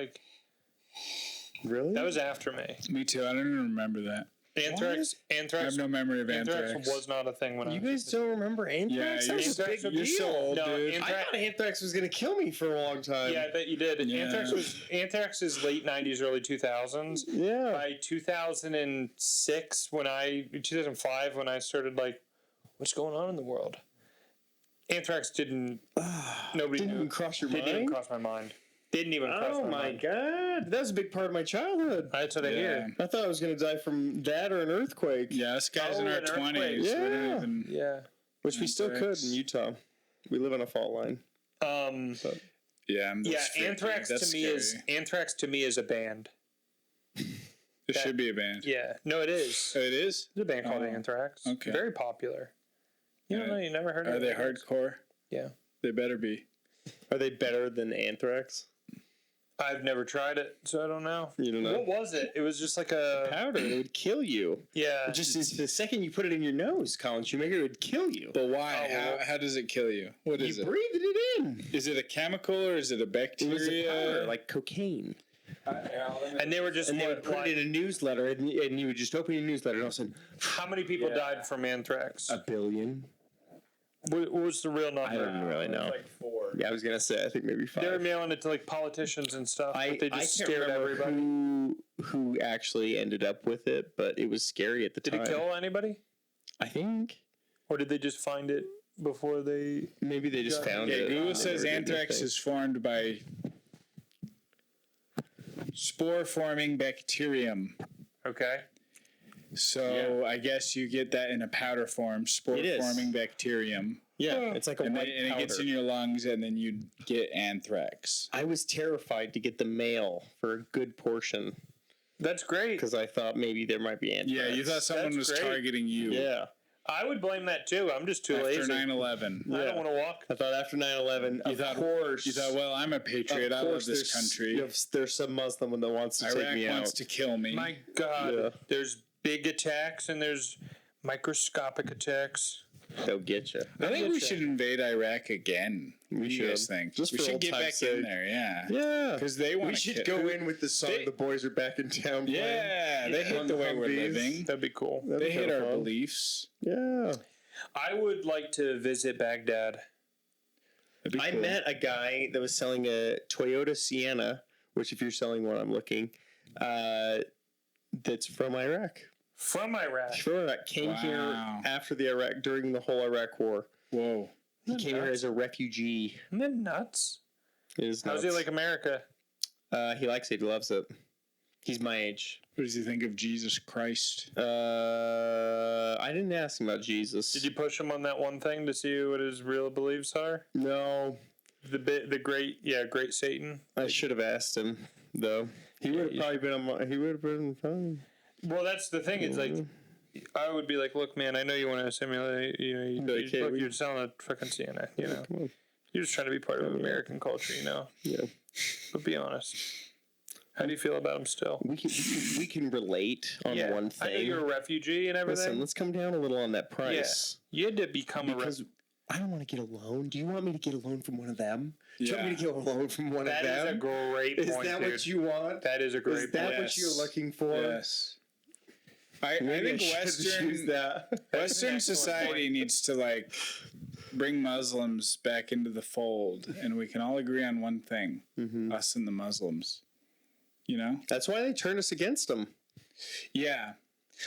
Really? that was after me. Me too. I don't even remember that. Anthrax I have no memory of anthrax. was not a thing when You I guys don't remember anthrax? Yeah, That was a big you're so deal. old, No, dude. I Anthrax, thought anthrax was going to kill me for a long time. yeah, I bet you did. Yeah. Anthrax is late 90s, early 2000s. Yeah. By 2006, 2005, when I started like, what's going on in the world? Anthrax nobody Didn't knew. even cross your Didn't even mind? cross my mind. Didn't even cross Oh my my mind. god. That was a big part of my childhood. That's what I hear. I thought I was going to die from that or an earthquake. Yeah, us guys in Oh, our an earthquake. 20s. We Yeah. don't even. Yeah. Which we still could Anthrax. in Utah. We live on a fault line. Yeah, Anthrax to me is a band. There should be a band. Yeah. No, it is. Oh, it is? There's a band called Oh, Anthrax. okay. Very popular. You don't know? You never heard of Are they Anthrax? hardcore? Yeah. They better be. Are they better than Anthrax? I've never tried it, so I don't know. You don't know. What was it? It was just like a Powder. It would kill you. yeah. Just the second you put it in your nose, Colin Shoemaker, it would kill you. But why? Oh, well. How does it kill you? What is You it? breathed it in. Is it a chemical or is it a It bacteria? was a powder, like cocaine. And they were just And they would what, put like, it in a newsletter, and you would just open your newsletter, and all of a sudden, how many people died from anthrax? a billion. What was the real number? I don't really know. Like 4. Yeah, I was gonna say, I think maybe 5. They were mailing it to like politicians and stuff, but they just can't scared remember everybody. who actually ended up with it, but it was scary at the Did time. it kill anybody, I think or did they just find it before they? maybe they just Yeah. found Yeah, it. Google and says never did anthrax anything. is formed by spore-forming bacterium. Okay. So I guess you get that in a powder form, spore-forming bacterium. Yeah, it's like a And, white and it powder. gets in your lungs, and then you get anthrax. I was terrified to get the mail for a good portion That's great. because I thought maybe there might be anthrax. Yeah, you thought someone That's was great. targeting you Yeah. I would blame that too. I'm just too after lazy. 9/11. I don't want to walk. I thought after 9/11, You of thought, course, you thought, well, I'm a patriot. I love this country. There's some Muslim that wants to take Iraq me wants out. to kill me. My God, Yeah. there's big attacks and there's microscopic attacks. They'll get you. I think we Getcha. should invade Iraq again. What do you guys should. think? Just we for should old get time's back sake. in there, yeah. Yeah. Because they want We should go in with the song They- "The Boys Are Back in Town." playing. Yeah, they hate On the the way we're Humvees. living. That'd be cool. That'd They be hate kinda our fun. beliefs. Yeah. I would like to visit Baghdad. That'd be I cool. met a guy that was selling a Toyota Sienna, which if you're selling one, I'm looking. That's from Iraq. From Iraq. Sure, that came here Wow. after the Iraq during the whole Iraq War. Whoa. He came here as a refugee. Isn't that nuts? It is How's he nuts. like America? He likes it. He loves it. He's my age. What does he think of Jesus Christ? I didn't ask him about Jesus. Did you push him on that one thing to see what his real beliefs are? No, The great Satan. I should have asked him though. He would have you probably been on my. He would have been fine. Well, that's the thing. It's like I would be like, look, man, I know you want to assimilate. You know, Like, hey, look, we- you're selling a fucking CNN. You know, Come on. you're just trying to be part of American culture. You know, Yeah. but be honest. How do you feel about him still? We can relate on one I know thing. you're a refugee and everything. Listen, let's come down a little on that price. You had to become Because I don't want to get a loan. Do you want me to get a loan from one of them? Do you want me Yeah. to get a loan from one That of them? is a great Is point, that dude. what you want? That is a great Is that point. what you're Yes. looking for? Yes. I Maybe think I should choose Western that. That's an Western excellent society point. needs to like bring Muslims back into the fold, and we can all agree on one thing: us and the Muslims. You know? That's why they turned us against them. Yeah.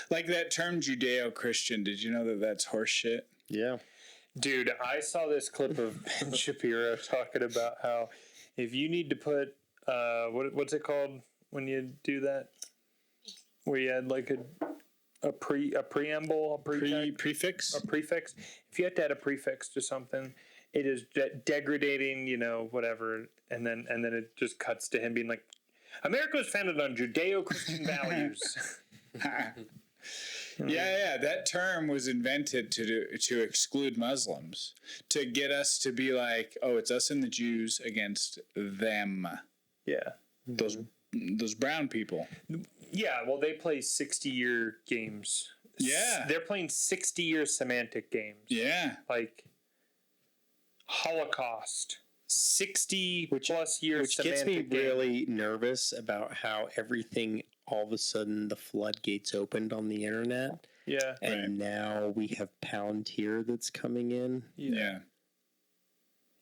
Like that term Judeo-Christian. Did you know that that's horse shit? Yeah. Dude, I saw this clip of Ben Shapiro talking about how if you need to put what's it called when you do that, where you had like a preamble, Prefix? a prefix. If you have to add a prefix to something, it is degrading, you know, whatever, and then it just cuts to him being like, America was founded on Judeo-Christian values. Yeah, that term was invented to exclude Muslims, to get us to be like, oh, it's us and the Jews against them, Yeah. those brown people. Yeah, well, they play 60-year games. Yeah. They're playing 60-year semantic games. Yeah, Like Holocaust, 60 plus year Which semantic gets me game. really nervous about how everything, all of a sudden, the floodgates opened on the internet. Yeah. And now we have Palantir that's coming in. yeah.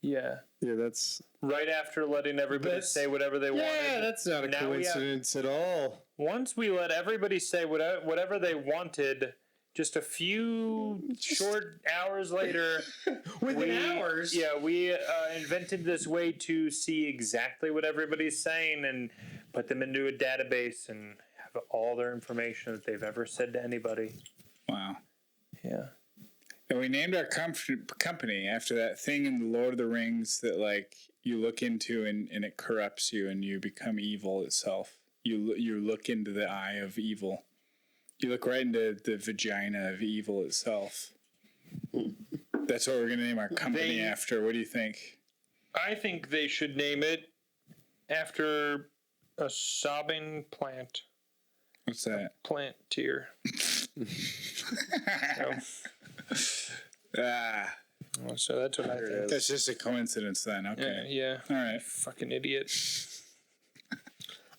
Yeah. Yeah, that's... Right after letting everybody That's- say whatever they wanted. Yeah, that's not a Now we have- coincidence at all. Once we let everybody say whatever they wanted, just a few short hours later, Within hours? Yeah, we invented this way to see exactly what everybody's saying and put them into a database and have all their information that they've ever said to anybody. Wow. Yeah. And we named our company after that thing in the Lord of the Rings that like you look into and it corrupts you and you become evil itself. You look into the eye of evil. You look right into the vagina of evil itself. That's what we're going to name our company after. What do you think? I think they should name it after a sobbing plant. What's that? Plant tier. So that's what I think. That's just a coincidence then. Okay. Yeah. All right. Fucking idiot.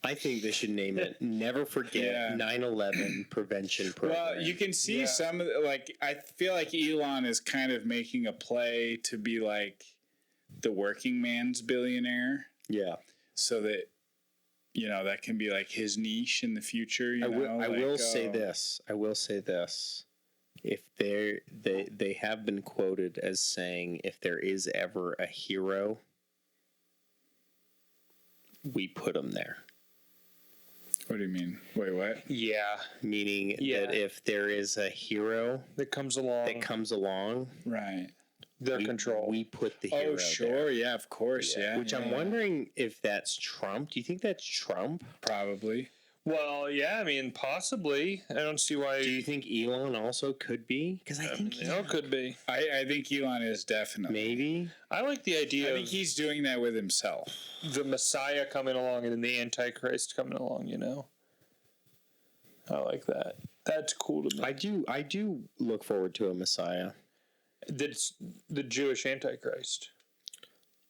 I think they should name it Never Forget 9/11 Prevention Program. Well, you can see some of the, like, I feel like Elon is kind of making a play to be like the working man's billionaire. Yeah. So that, that can be like his niche in the future. I will say this. If they have been quoted as saying, if there is ever a hero, we put him there. What do you mean? Wait, what? Yeah. Meaning that if there is a hero That comes along. Right. Their control. We put the hero Oh, sure. there. Yeah, of course. Yeah. Which I'm wondering if that's Trump. Do you think that's Trump? Probably. Well, yeah, I mean, possibly. I don't see why. Do you think Elon also could be? Because I think could be. I think Elon is definitely. maybe. I like the idea I think he's doing that with himself. the Messiah coming along and then the Antichrist coming along, I like that. That's cool to me. I do look forward to a Messiah. That's the Jewish Antichrist.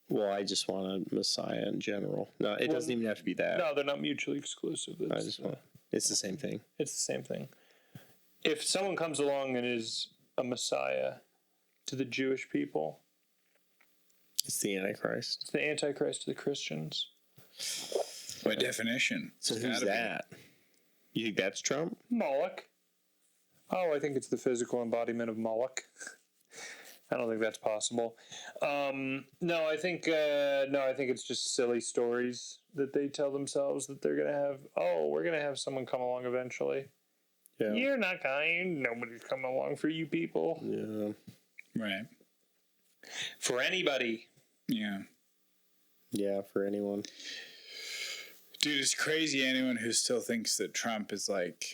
Well, I just want a Messiah in general. No, it doesn't even have to be that. No, they're not mutually exclusive. It's the same thing. It's the same thing. If someone comes along and is a Messiah to the Jewish people, It's the Antichrist. it's the Antichrist to the Christians. By definition. So It's who's gotta be. that? You think that's Trump? Moloch. Oh, I think it's the physical embodiment of Moloch. I don't think that's possible. No, I think it's just silly stories that they tell themselves that they're gonna have. Oh, we're gonna have someone come along eventually. Yeah. You're not kind. Nobody's coming along for you people. Yeah. Right. For anybody. Yeah. Yeah, for anyone. Dude, it's crazy anyone who still thinks that Trump is like,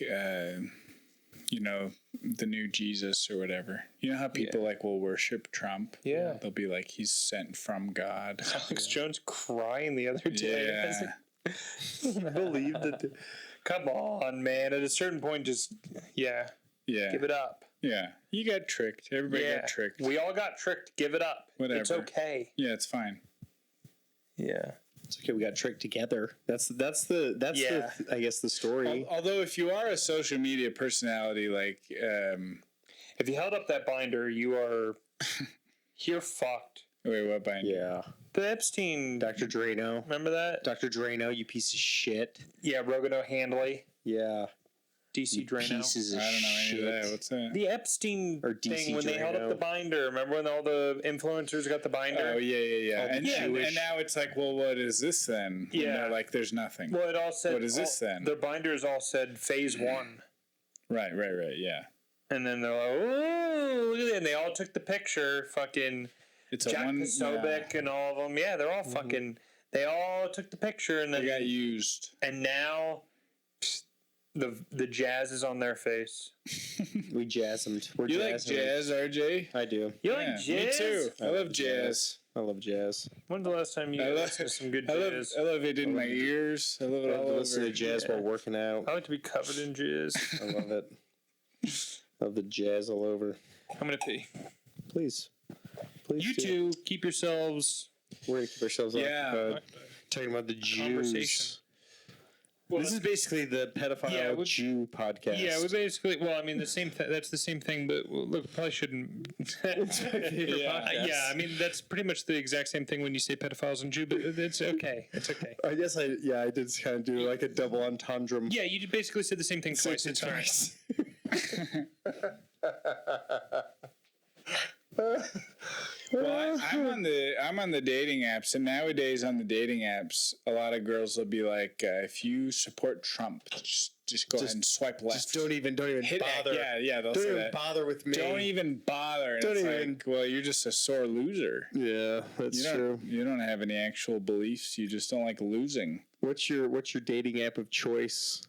the new Jesus or whatever. You know how people will worship Trump? Yeah. They'll be like, he's sent from God. Alex Jones crying the other day. Yeah. I believed it. Come on, man. At a certain point, just, Yeah. give it up. Yeah. You got tricked. Everybody got tricked. We all got tricked. Give it up. Whatever. It's okay. Yeah, it's fine. Yeah. It's okay. We got tricked together. That's I guess the story. Although if you are a social media personality, If you held up that binder, you're fucked. wait, what binder? Yeah. The Epstein. Dr. Drano. Remember that? Dr. Drano, you piece of shit. Yeah, Rogano Handley. Yeah. DC Drano. Pieces of I don't know any shit. of that. What's that? The Epstein Or DC thing when they held up Drano. the binder. Remember when all the influencers got the binder? Oh, yeah. All the And Jewish- now it's like, well, what is this then? Yeah. And they're like, there's nothing. Well, it all said. What is this then? Their binders all said phase 1. Right, yeah. And then they're like, oh, look at it. And they all took the picture. Fucking It's a Jack one. Posobiec and all of them. Yeah, they're all fucking. They all took the picture and They then got used. and now the jazz is on their face. We jazz-emed. We're You like jazzing. jazz, RJ? I do. You Yeah, like jazz? me too. I love jazz. I love jazz. When's the last time you I love, listened to some good I love, jazz? I love it in my ears. I love it I all love to listen over. to jazz while working out. I like to be covered in jazz. I love it. Love the jazz all over. I'm gonna pee. Please. Please You do. two keep yourselves. We're going to keep ourselves Yeah. occupied. Talking about the Conversation. Jews. Well, This is basically the pedophile Yeah, Jew podcast. yeah, we basically. Well, I mean, the same. That's the same thing. But look, probably shouldn't. Yeah, I mean, that's pretty much the exact same thing when you say pedophiles and Jew. But it's okay. It's okay. I guess I did kind of do like a double entendre. Yeah, you basically said the same thing twice. It's fine. Well, I'm on the dating apps, and nowadays on the dating apps, a lot of girls will be like, if you support Trump, just go ahead and swipe left. Just don't even Hit bother. Yeah, they'll Don't say even that. bother with me. Don't even bother. And Don't it's even- like, well, you're just a sore loser. Yeah, that's true. You don't have any actual beliefs. You just don't like losing. What's your dating app of choice?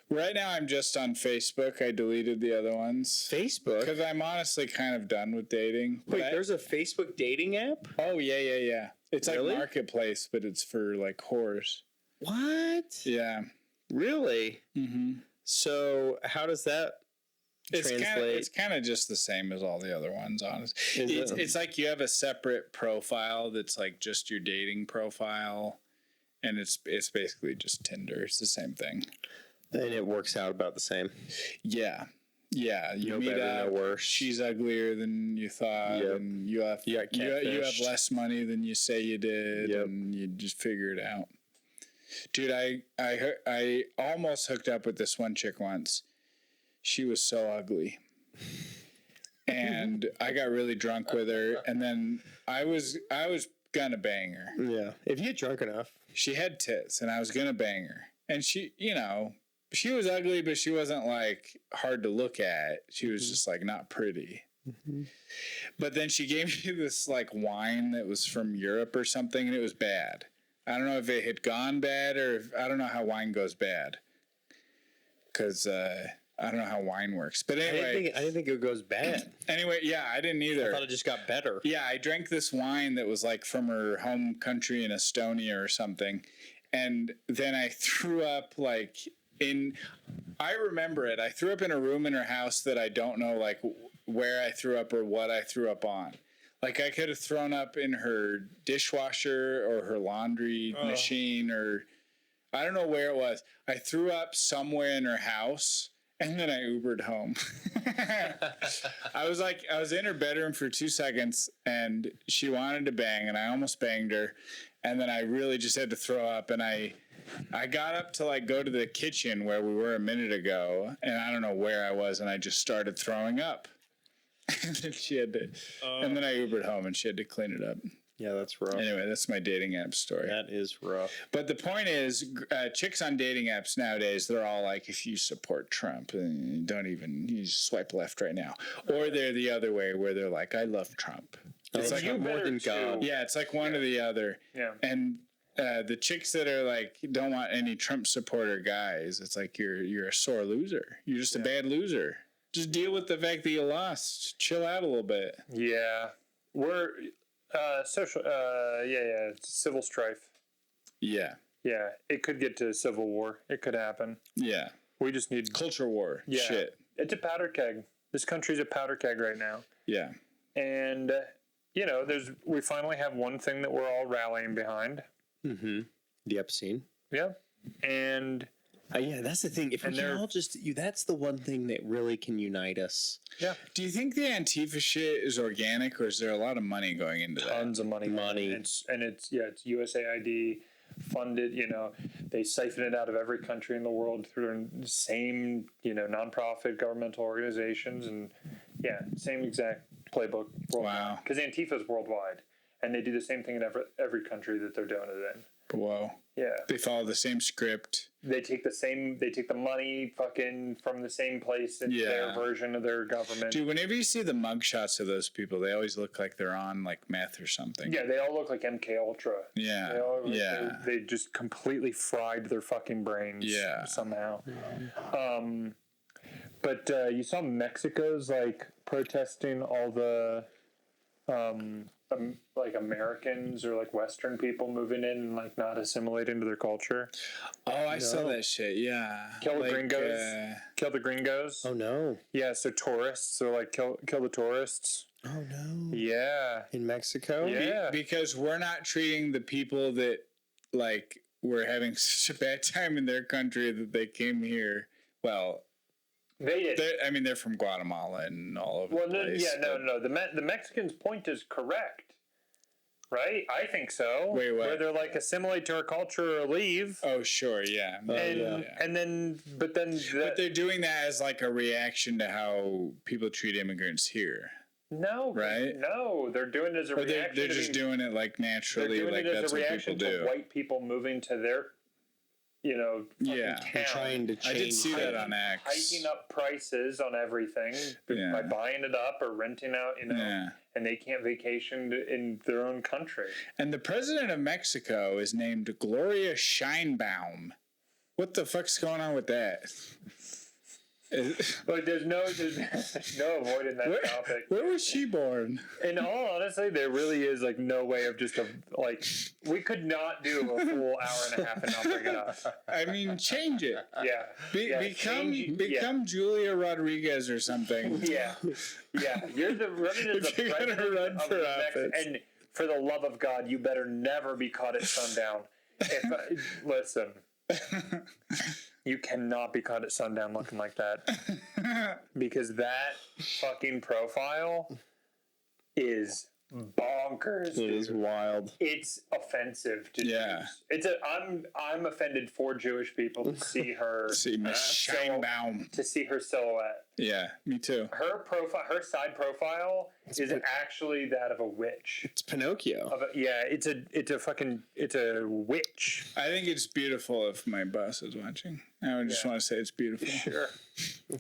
Right now, I'm just on Facebook. I deleted the other ones. Facebook. Because I'm honestly kind of done with dating. Wait, there's a Facebook dating app? Oh, yeah. It's Really? like Marketplace, but it's for like whores. What? Yeah. Really? Mm-hmm. So how does that translate? It's kind of just the same as all the other ones, honestly. Is it? It's like you have a separate profile that's like just your dating profile, and it's basically just Tinder. It's the same thing. And it works out about the same. Yeah. You No meet better, up. no worse. She's uglier than you thought, Yep. and you have got you have catfished. less money than you say you did, Yep. and you just figure it out. Dude, I almost hooked up with this one chick once. She was so ugly, and I got really drunk with her, and then I was gonna bang her. Yeah. If you get drunk enough. She had tits, and I was gonna bang her, and she was ugly, but she wasn't like hard to look at. She was just like not pretty. But then she gave me this like wine that was from Europe or something, and it was bad. I don't know if it had gone bad or I don't know how wine goes bad. Because I don't know how wine works. But anyway. I didn't think it goes bad. Anyway, yeah, I didn't either. I thought it just got better. Yeah, I drank this wine that was like from her home country in Estonia or something. And then I threw up like I remember it. I threw up in a room in her house that I don't know like where I threw up or what I threw up on. Like I could have thrown up in her dishwasher or her laundry machine or I don't know where it was. I threw up somewhere in her house and then I Ubered home. I was in her bedroom for 2 seconds and she wanted to bang and I almost banged her. And then I really just had to throw up and I got up to like go to the kitchen where we were a minute ago and I don't know where I was and I just started throwing up. And then she had to, and then I Ubered home and she had to clean it up. Yeah, that's rough. Anyway, that's my dating app story. That is rough. But the point is, chicks on dating apps nowadays, they're all like, if you support Trump, you just swipe left right now. Or they're the other way where they're like, I love Trump. It's like more than God. Yeah, it's like one or the other. Yeah. And the chicks that are like, don't want any Trump supporter guys, it's like you're a sore loser. You're just a bad loser. Just deal with the fact that you lost. Chill out a little bit. Yeah. We're social. It's civil strife. Yeah. Yeah. It could get to civil war. It could happen. Yeah. We just need. Culture war. Yeah. Shit. It's a powder keg. This country's a powder keg right now. Yeah. And, we finally have one thing that we're all rallying behind. Mm-hmm. The Epstein. Yeah. And. Yeah, that's the thing. If we can all that's the one thing that really can unite us. Yeah. Do you think the Antifa shit is organic, or is there a lot of money going into that? Tons of money. It's USAID funded. They siphon it out of every country in the world through the same nonprofit governmental organizations, and same exact playbook. Wow. Because Antifa is worldwide, and they do the same thing in every country that they're doing it in. Whoa. Yeah. They follow the same script. They take the money fucking from the same place in their version of their government. Dude, whenever you see the mugshots of those people, they always look like they're on like meth or something. Yeah, they all look like MK Ultra. Yeah. They just completely fried their fucking brains. Yeah. Somehow. But you saw Mexico's like protesting all the like Americans or like Western people moving in and like not assimilating to their culture. Oh, I saw that shit. Yeah. Kill the gringos. Kill the gringos. Oh no. Yeah, so tourists. So like kill the tourists. Oh no. Yeah. In Mexico? Yeah. Because we're not treating the people that like were having such a bad time in their country that they came here. Well, they did. They're from Guatemala and all over the place. No. The Mexicans' point is correct, right? I think so. Wait, what? Where they're like assimilate to our culture or leave. Oh, sure, yeah. And then But they're doing that as like a reaction to how people treat immigrants here. No, Right? No, they're doing it as a Or reaction. they're just doing it like naturally, They're doing like it as that's a what reaction people to do. white people moving to their, fucking Yeah. town, Trying to I change. did see that on X. hiking up prices on everything Yeah. by buying it up or renting out, Yeah. and they can't vacation in their own country. And the president of Mexico is named Gloria Scheinbaum. What the fuck's going on with that? Like there's no avoiding that topic. Where was she born? In all honesty, there really is like no way of just we could not do a full hour and a half and not bring it up. I mean, change it. Yeah. Become Julia Rodriguez or something. Yeah. You're running as If the you're gonna president run of for Mexico, office. and for the love of God, you better never be caught at sundown. Listen, you cannot be caught at sundown looking like that, because that fucking profile is bonkers. It is wild. It's offensive to Yeah. Jews. I'm offended for Jewish people to see her See Miss Scheinbaum. to see her silhouette. Yeah, me too. Her side profile is actually that of a witch. It's Pinocchio. It's a witch. I think it's beautiful if my boss is watching. I would just want to say it's beautiful. Sure.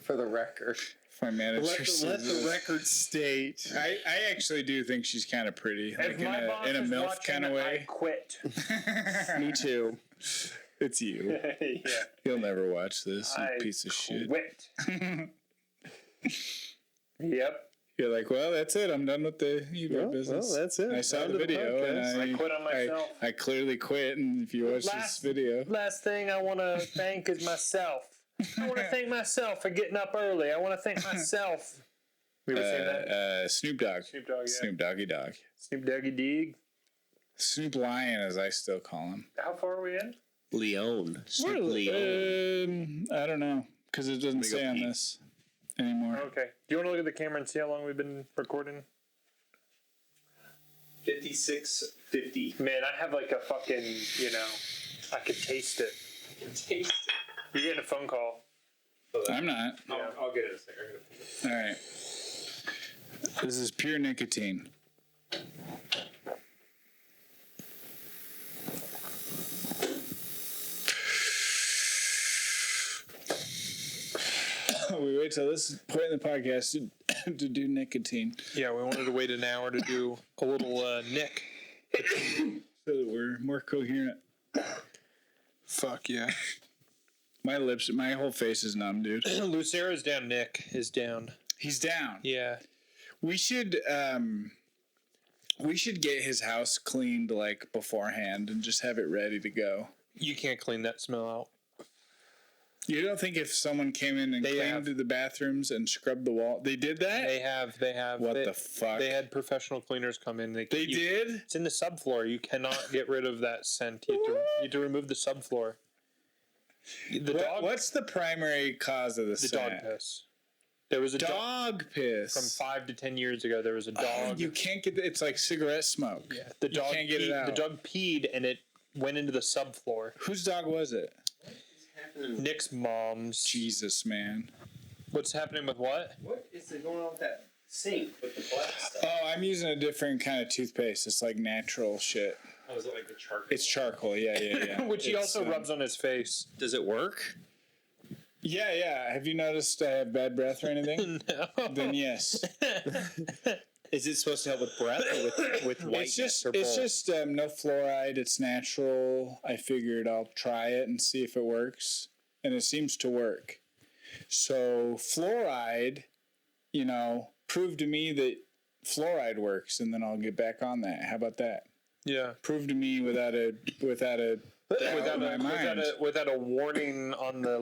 For the record. If my manager Let the record state. I actually do think she's kind of pretty, like If my boss in a is MILF watching, kind of I way. quit. Me too. It's you. Yeah. You'll never watch this, you I piece of shit. quit. Yep. You're like, well, that's it. I'm done with the eBay business. well, that's it. I saw Down the to the video, and podcast. I quit on myself. I clearly quit. And if you watch this video, Last thing I want to thank is myself. I want to thank myself for getting up early. I want to thank myself. We ever seen that? Snoop Dogg, Snoop Dogg, yeah. Snoop Doggy Dog, Snoop Doggy Deeg. Snoop Lion, as I still call him. How far are we in? Leon. Snoop Leon. I don't know, because it doesn't say on this anymore. Okay. Do you want to look at the camera and see how long we've been recording? 56:50. Man, I have like a fucking, I could taste it. Taste. You're getting a phone call. I'm not. I'll get it in a second. All right. This is pure nicotine. We wait till this point in the podcast to do nicotine, Yeah, we wanted to wait an hour to do a little Nick. so that we're more coherent. Fuck yeah. My whole face is numb, dude. Lucera's down. Nick is down. He's down. Yeah. We should get his house cleaned like beforehand and just have it ready to go. You can't clean that smell out. You don't think if someone came in and They cleaned have. the bathrooms and scrubbed the wall, they did that? They have. What the fuck? They had professional cleaners come in. They did? It's in the subfloor. You cannot get rid of that scent. You have to remove the subfloor. The dog. What's the primary cause of the The dog scent? piss. There was a Dog piss. from 5 to 10 years ago. There was a dog. You can't get it's like cigarette smoke. Yeah, the You dog can't get it peed, out. The dog peed and it went into the subfloor. Whose dog was it? Nick's mom's. Jesus, man. What's happening with what? What is going on with that sink with the black stuff? Oh, I'm using a different kind of toothpaste. It's like natural shit. Oh, is it like the charcoal? It's charcoal. Yeah. Which he It's, also rubs on his face. Does it work? Yeah. Have you noticed I have bad breath or anything? No. Then yes. Is it supposed to help with breath or with whiteness It's or both? just no fluoride. It's natural. I figured I'll try it and see if it works, and it seems to work. So fluoride, prove to me that fluoride works, and then I'll get back on that. How about that? Yeah. Prove to me without a doubt in my mind. Without a warning on the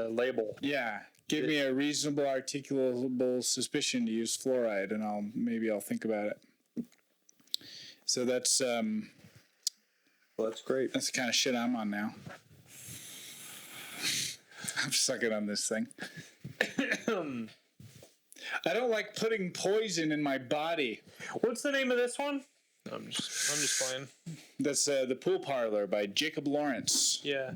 label. Yeah. Give me a reasonable, articulable suspicion to use fluoride, and I'll think about it. So that's Well, that's great. that's the kind of shit I'm on now. I'm sucking on this thing. I don't like putting poison in my body. What's the name of this one? I'm just playing. That's The Pool Parlor by Jacob Lawrence. Yeah.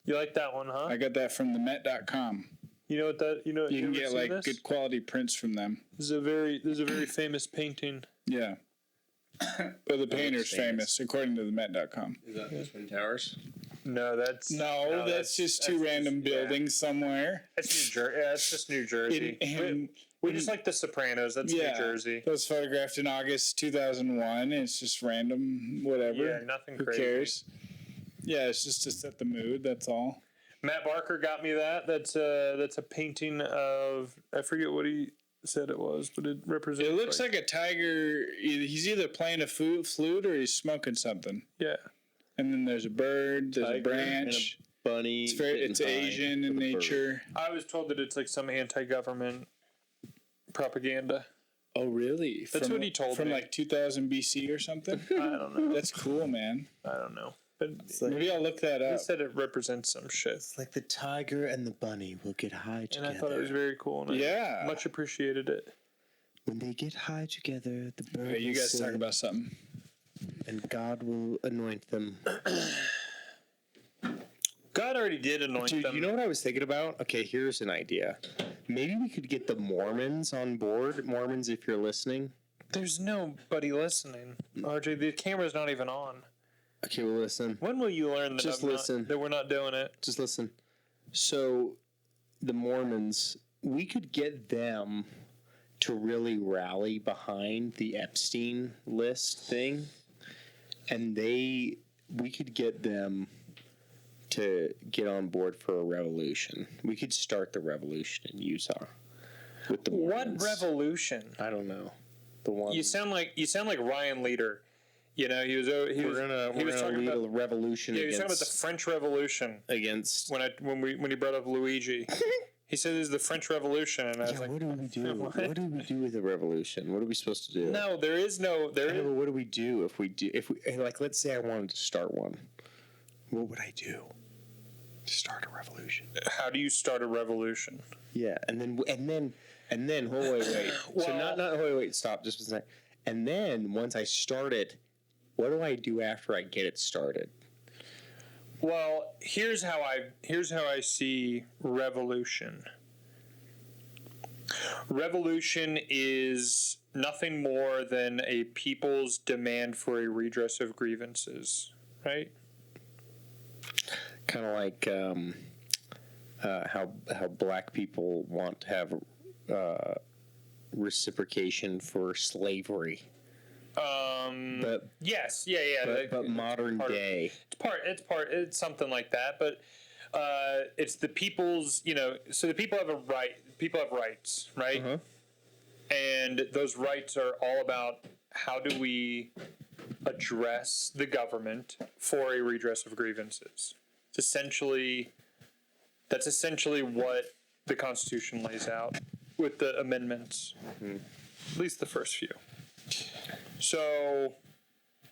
You like that one, huh? I got that from themet.com. You know what that? You know, You can ever get seen like this? good quality prints from them. There's a very famous painting. Yeah. But the painter's famous? famous, according to the Met.com. Is that the Twin Towers? No, that's No, that's just two random buildings somewhere. That's New Jersey. Yeah, it's just New Jersey. We just like The Sopranos. That's New Jersey. That was photographed in August 2001. It's just random, whatever. Yeah, nothing Who crazy. cares? Yeah, it's just to set the mood. That's all. Matt Barker got me that. That's a painting of, I forget what he said it was, but it represents. It looks like a tiger. He's either playing a flute or he's smoking something. Yeah. And then there's a bird. There's a branch. Bunny. It's Asian in nature. I was told that it's like some anti-government propaganda. Oh, really? That's what he told from me. like 2000 BC or something. I don't know. That's cool, man. I don't know. But Maybe I'll look that he up. said it represents some shit. It's like the tiger and the bunny will get high And together. I thought it was very cool. And Yeah. I much appreciated it. When they get high together, the bird Hey, you will guys sing, talk about something. and God will anoint them. God already did anoint Dude, them. you know what I was thinking about? Okay, here's an idea. Maybe we could get the Mormons on board. Mormons, if you're listening. There's nobody listening. RJ, the camera's not even on. Okay, well, listen. When will you learn that Just I'm not- listen. that we're not doing it? Just listen. So, the Mormons, we could get them to really rally behind the Epstein list thing, and we could get them to get on board for a revolution. We could start the revolution in Utah with the Mormons. What revolution? I don't know. The one You sound like Ryan Leader. You know, he was we're gonna talking lead about a revolution he was talking about the against French Revolution against. when he brought up Luigi. He said it was the French Revolution, and I was Yeah, like, what do we do? What do we do with the revolution? What are we supposed to do? no, there is. Yeah, but what do we do if we like? Let's say I wanted to start one. What would I do to start a revolution? How do you start a revolution? Yeah, and then oh, wait. So wait, stop just a second. And then once I start it, what do I do after I get it started? Well, here's how I see revolution. Revolution is nothing more than a people's demand for a redress of grievances, right? Kind of like how black people want to have reciprocation for slavery. But Yes, yeah. but modern day. It's something like that, but it's the people's, so the people have a right. People have rights, right? Uh-huh. And those rights are all about how do we address the government for a redress of grievances. That's essentially what the Constitution lays out with the amendments, at least the first few. So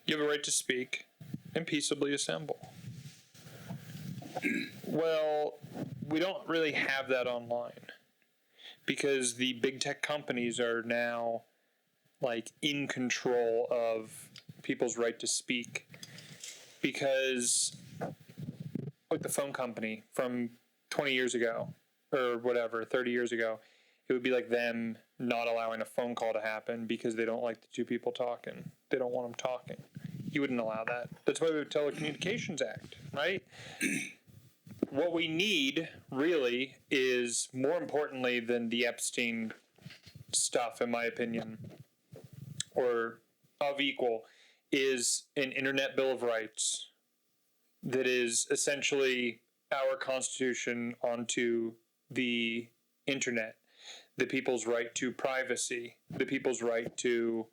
you have a right to speak and peaceably assemble. Well, we don't really have that online because the big tech companies are now like in control of people's right to speak, because like the phone company from 20 years ago or whatever, 30 years ago, it would be like them not allowing a phone call to happen because they don't like the two people talking. They don't want them talking. You wouldn't allow that. That's why we have a Telecommunications Act, right? What we need, really, is more importantly than the Epstein stuff, in my opinion, or of equal, is an Internet Bill of Rights that is essentially our Constitution onto the Internet. The people's right to privacy, the people's right to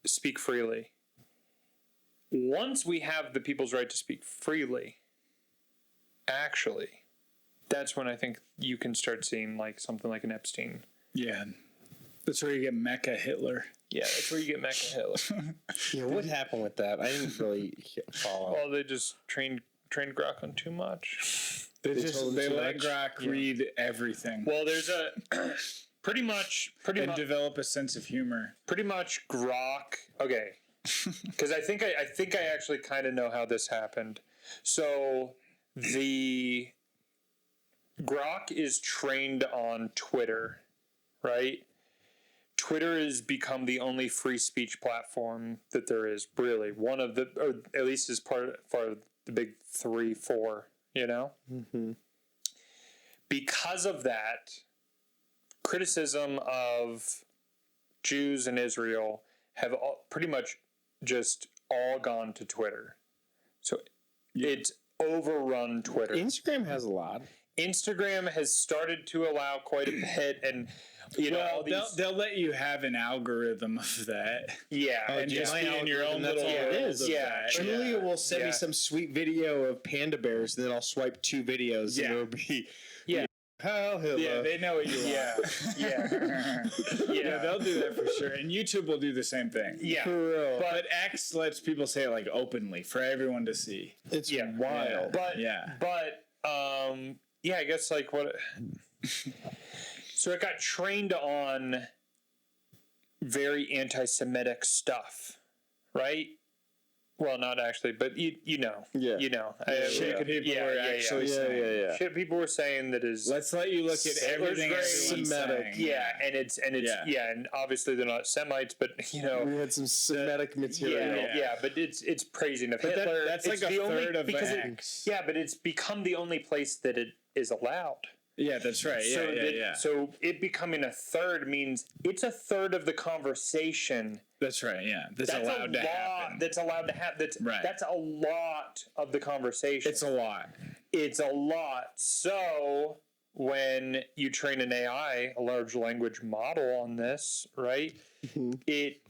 speak freely. Once we have the people's right to speak freely, actually, that's when I think you can start seeing like something like an Epstein. Yeah. That's where you get Mecha Hitler. Yeah, that's where you get Mecha Hitler. Yeah, what happened with that? I didn't really follow. Well, they just trained Grok on too much. They told let too much? Grok read everything Well, there's a pretty much develop a sense of humor. pretty much Grok. Okay, because I think I actually kind of know how this happened. So the Grok is trained on Twitter, right? Twitter has become the only free speech platform that there is, really. One of the, or at least is part of the big 3, 4, you know? Mm-hmm. Because of that, criticism of Jews in Israel have pretty much just all gone to Twitter. So it's overrun Twitter. Instagram has a lot. Instagram has started to allow quite a bit, and all these, they'll let you have an algorithm of that. yeah, And just be in your own that's little all it world is. of Yeah. that. Julia will send me Yeah. some sweet video of panda bears, and then I'll swipe 2 videos, Yeah. and it'll be Yeah. Hell, Hitler. Yeah, they know what you yeah, want. yeah, Yeah, they'll do that for sure. And YouTube will do the same thing. yeah. For real. But X lets people say it like openly for everyone to see. It's Yeah. wild. But Yeah. yeah, I guess like what. So it got trained on very anti-Semitic stuff, right? Well, not actually, but you know, Yeah. you know, Shit people were actually saying. Yeah. Shit people were saying that is Let's let you look at Hitler's everything great. everyone's Semitic. saying. yeah, and it's Yeah. and obviously they're not Semites, but We had some Semitic yeah, material. yeah, but it's praising of But Hitler. that's It's like a the only- third of the because X. yeah, but it's become the only place that it is allowed. Yeah, that's right. Yeah, So yeah. So it becoming a third means it's a third of the conversation. That's right. Yeah, that's That's allowed a to lot. happen. That's allowed to happen. Right. That's a lot of the conversation. It's a lot. It's a lot. So when you train an AI, a large language model on this, right? It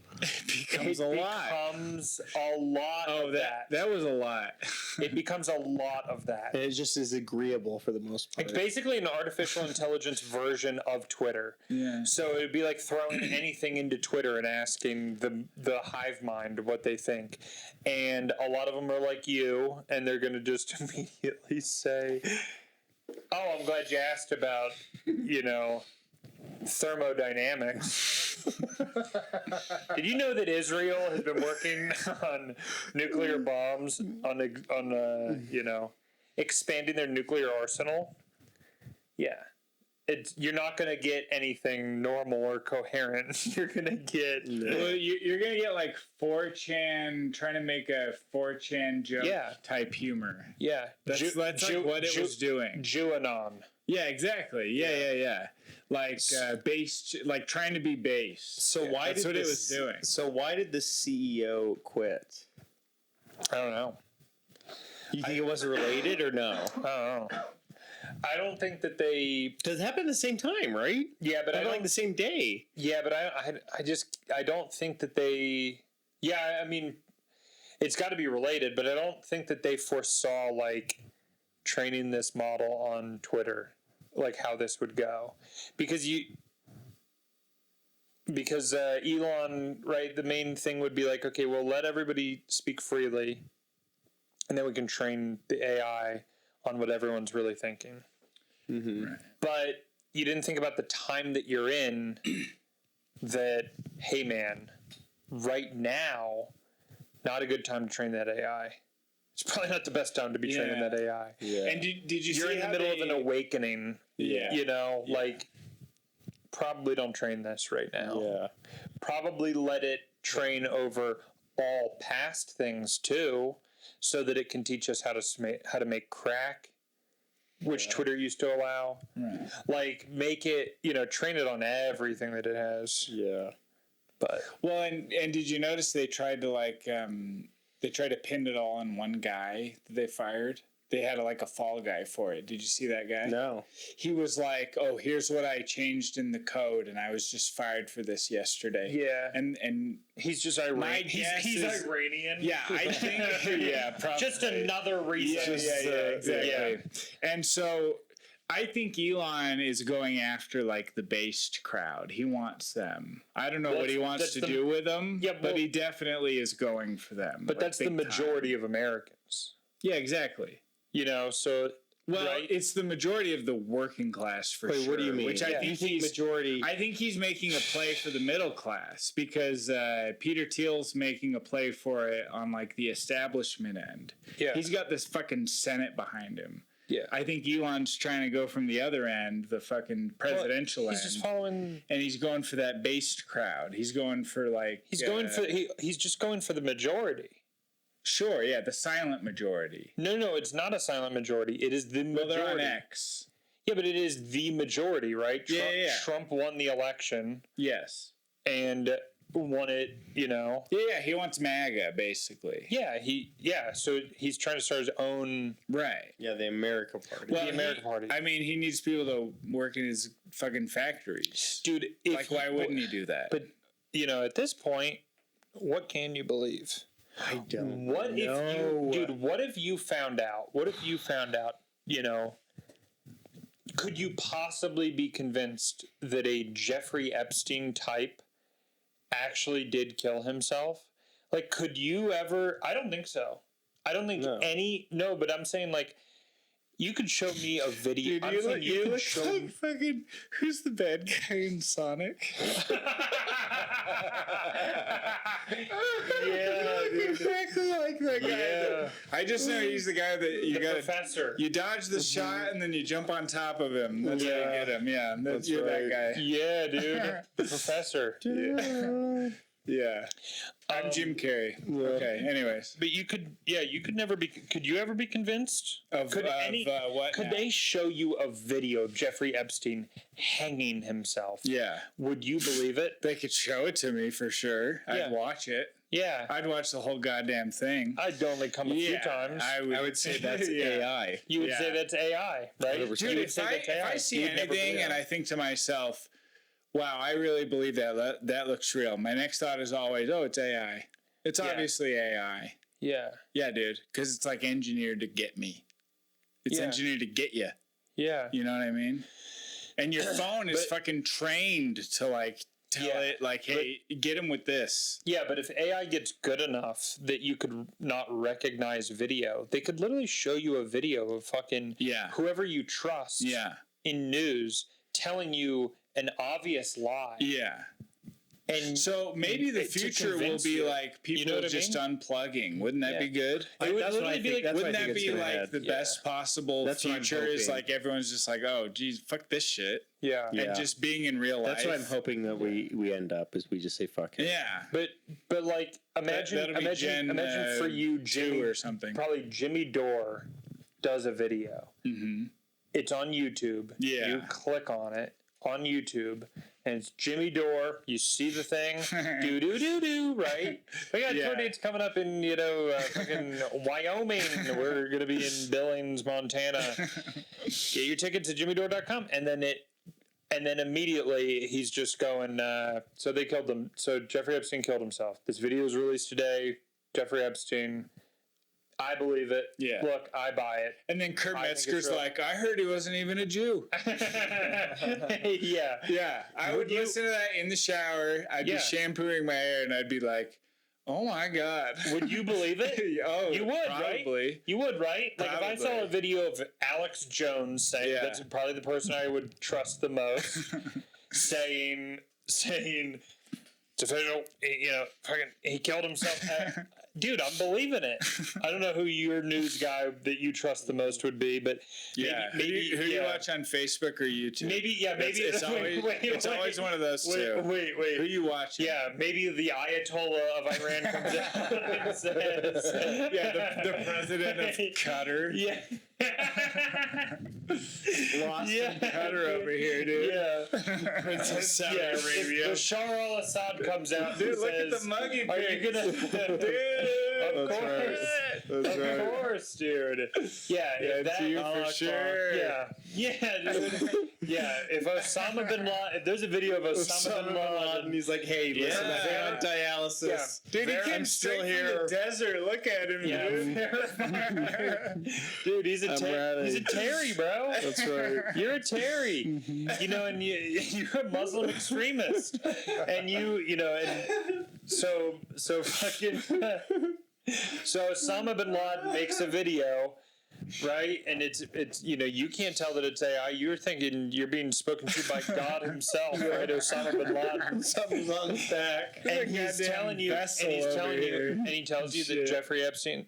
Becomes a lot. becomes a lot of that was a lot. It becomes a lot of that. And it just is agreeable for the most part. It's basically an artificial intelligence version of Twitter. Yeah. So it'd be like throwing anything into Twitter and asking the hive mind what they think. And a lot of them are like you, and they're going to just immediately say, oh, I'm glad you asked about, thermodynamics. Did you know that Israel has been working on nuclear bombs, expanding their nuclear arsenal? Yeah. You're not going to get anything normal or coherent. You're going to get... Well, you're going to get like 4chan, trying to make a 4chan joke type humor. Yeah. That's like what it was doing. Jewanon. Yeah, exactly. Yeah. Like based, like trying to be based. So why That's did what it was doing. So why did the CEO quit? I don't know. You think it wasn't related or no? I don't know. I don't think that they... Because it happened at the same time, right? Yeah, but I don't... like the same day. Yeah, but I don't think that they... Yeah, I mean, it's got to be related, but I don't think that they foresaw, like, training this model on Twitter, like, how this would go. Because Elon, right, the main thing would be like, okay, well, let everybody speak freely, and then we can train the AI on what everyone's really thinking. Mm-hmm. Right. But you didn't think about the time that you're in, that, hey, man, right now, not a good time to train that AI. It's probably not the best time to be training that AI. Yeah. And did you You're see in the how middle they, of an awakening. Yeah. Like, probably don't train this right now. Yeah. Probably let it train over all past things, too, so that it can teach us how to make crack, which Twitter used to allow. Right. Like, make it, train it on everything that it has. Yeah. But Well, and did you notice they tried to pin it all on one guy that they fired? They had a fall guy for it. Did you see that guy? No. He was like, "Oh, here's what I changed in the code, and I was just fired for this yesterday." yeah, And he's just My Iranian. guess He's is- Iranian. yeah, I think probably. Just another reason. Exactly. Yeah. And so I think Elon is going after the based crowd. He wants them. I don't know what he wants that's to the- do with them, Yeah, but well- he definitely is going for them. But that's the big time. majority of Americans. Yeah, exactly. So Well, right? it's the majority of the working class for Wait, sure. what do you mean? Which I Yeah. think You think he's majority? I think he's making a play for the middle class because Peter Thiel's making a play for it on the establishment end. Yeah. He's got this fucking Senate behind him. Yeah. I think Elon's trying to go from the other end, the fucking presidential He's end. just following. And he's going for that based crowd. He's going for like. He's he's just going for the majority. Sure, yeah, the silent majority. No, it's not a silent majority. It is the majority. Well, they're on X. Yeah, but it is the majority, right? Trump, Yeah. Trump won the election Yes. and won it, Yeah, he wants MAGA, basically. So he's trying to start his own. Right. Yeah, the America Party. Well, The American Party. I mean, he needs people to work in his fucking factories. Dude, Why wouldn't he do that? But, at this point, what can you believe? I don't What know. if you found out? Could you possibly be convinced that a Jeffrey Epstein type actually did kill himself? Like, could you ever? I don't think so. I don't think No, but I'm saying, like, you could show me a video. Dude, I'm saying you could show like fucking. Who's the bad guy in Sonic? Yeah, dude. Exactly like that guy. Yeah. I just know he's the guy that you The got. professor. You dodge the shot and then you jump on top of him. That's how you get him. Yeah, you're right. that guy. Yeah, dude. The professor. Yeah. I'm Jim Carrey. Okay. Anyways, But you could never be. Could you ever be convinced? what? Could Now? they show you a video of Jeffrey Epstein hanging himself? Yeah, Would you believe it? they could show it to me for sure. Yeah. I'd watch it. Yeah. I'd watch the whole goddamn thing. I'd only come a few times. I would say that's AI. You would Yeah. say that's AI, right? Dude, You Dude, would if say I, that's AI. if I see You would never anything believe and it. I think to myself, wow, I really believe that looks real, my next thought is always, oh, it's AI. It's Yeah. obviously AI. Yeah. Yeah, dude, because it's like engineered to get me. It's Yeah. engineered to get you. Yeah. You know what I mean? And your phone is But- fucking trained to like tell Yeah. it like, hey, get him with this. Yeah, but if AI gets good enough that you could not recognize video, they could literally show you a video of fucking Yeah. whoever you trust Yeah. in news telling you an obvious lie. Yeah. And So maybe the to future will convince be you. like people You know what I just mean? unplugging. Wouldn't that Yeah. be good? It would That's what literally I be think. like, That's what I Wouldn't think that it's be gonna like head. the Yeah. best possible That's what I'm future? Is hoping. like everyone's just like, oh, geez, fuck this shit, yeah. Yeah. and just being in real life. That's what I'm hoping that we end up is we just say fuck it. Yeah, But like imagine that'll be Gen, for you 2 Jimmy or something. probably Jimmy Dore does a video. Mm-hmm. It's on YouTube. Yeah. You click on it on YouTube and it's Jimmy Dore. You see the thing. do do do do, right? We got Yeah. tour dates coming up in, fucking Wyoming. We're gonna be in Billings, Montana. Get your tickets at jimmydore.com and then immediately he's just going, so they killed him. So Jeffrey Epstein killed himself. This video was released today. Jeffrey Epstein. I believe it. Yeah. Look, I buy it. And then Kurt I think it's Metzger's real. like, I heard he wasn't even a Jew. Yeah. Yeah, I would listen to that in the shower. I'd Yeah. be shampooing my hair, and I'd be like, oh my god. Would you believe it? Oh, You would, probably. right? You would, right? Like if I saw Probably. a video of Alex Jones saying Yeah. that's probably the person I would trust the most, saying it's official, fucking he killed himself. Dude, I'm believing it. I don't know who your news guy that you trust the most would be, but Yeah, maybe who do you watch on Facebook or YouTube? Maybe It's always one of those two. Wait. Who you watching? Yeah, maybe the Ayatollah of Iran comes out and says, Yeah, the president of Qatar. Yeah. Lost Yeah. in Qatar over here, dude. Yeah. Princess Saudi Yeah, if Arabia. Bashar al-Assad comes out Dude, and look says, at the muggy are you pics. gonna... Dude, Of course. That's Of right. course, dude. Yeah, Yeah, if that, to you for sure. Yeah, dude. Yeah, if Osama bin Laden, if there's a video of Osama bin Laden, He's like, hey, listen, Yeah. I've been on dialysis. Yeah. Dude, he Very- came I'm straight still from here. the desert. Look at him, yeah, dude. dude, he's a ready. he's a Terry, bro. That's right. You're a Terry, and you're a Muslim extremist, and and so fucking. So Osama bin Laden makes a video, right? And it's you can't tell that it's AI. You're thinking you're being spoken to by God himself, right? Osama bin Laden. Something's on his back. And he's Goddamn telling you, vessel and he's over telling you, here. and he tells you that Shit. Jeffrey Epstein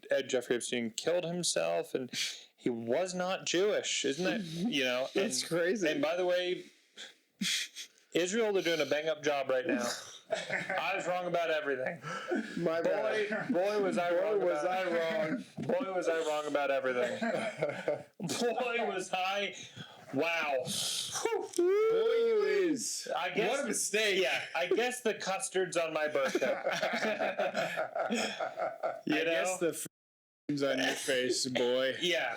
killed himself, and he was not Jewish, isn't that That's crazy. And by the way, Israel, they're doing a bang up job right now. I was wrong about everything. My bad. Boy, was I wrong. Boy, was I wrong. Boy, was I wrong about everything. Boy, was I. Wow. Boy, you is. I guess, What a mistake. Yeah, I guess the custard's on my birthday. I guess the f***ings on your face, boy. Yeah.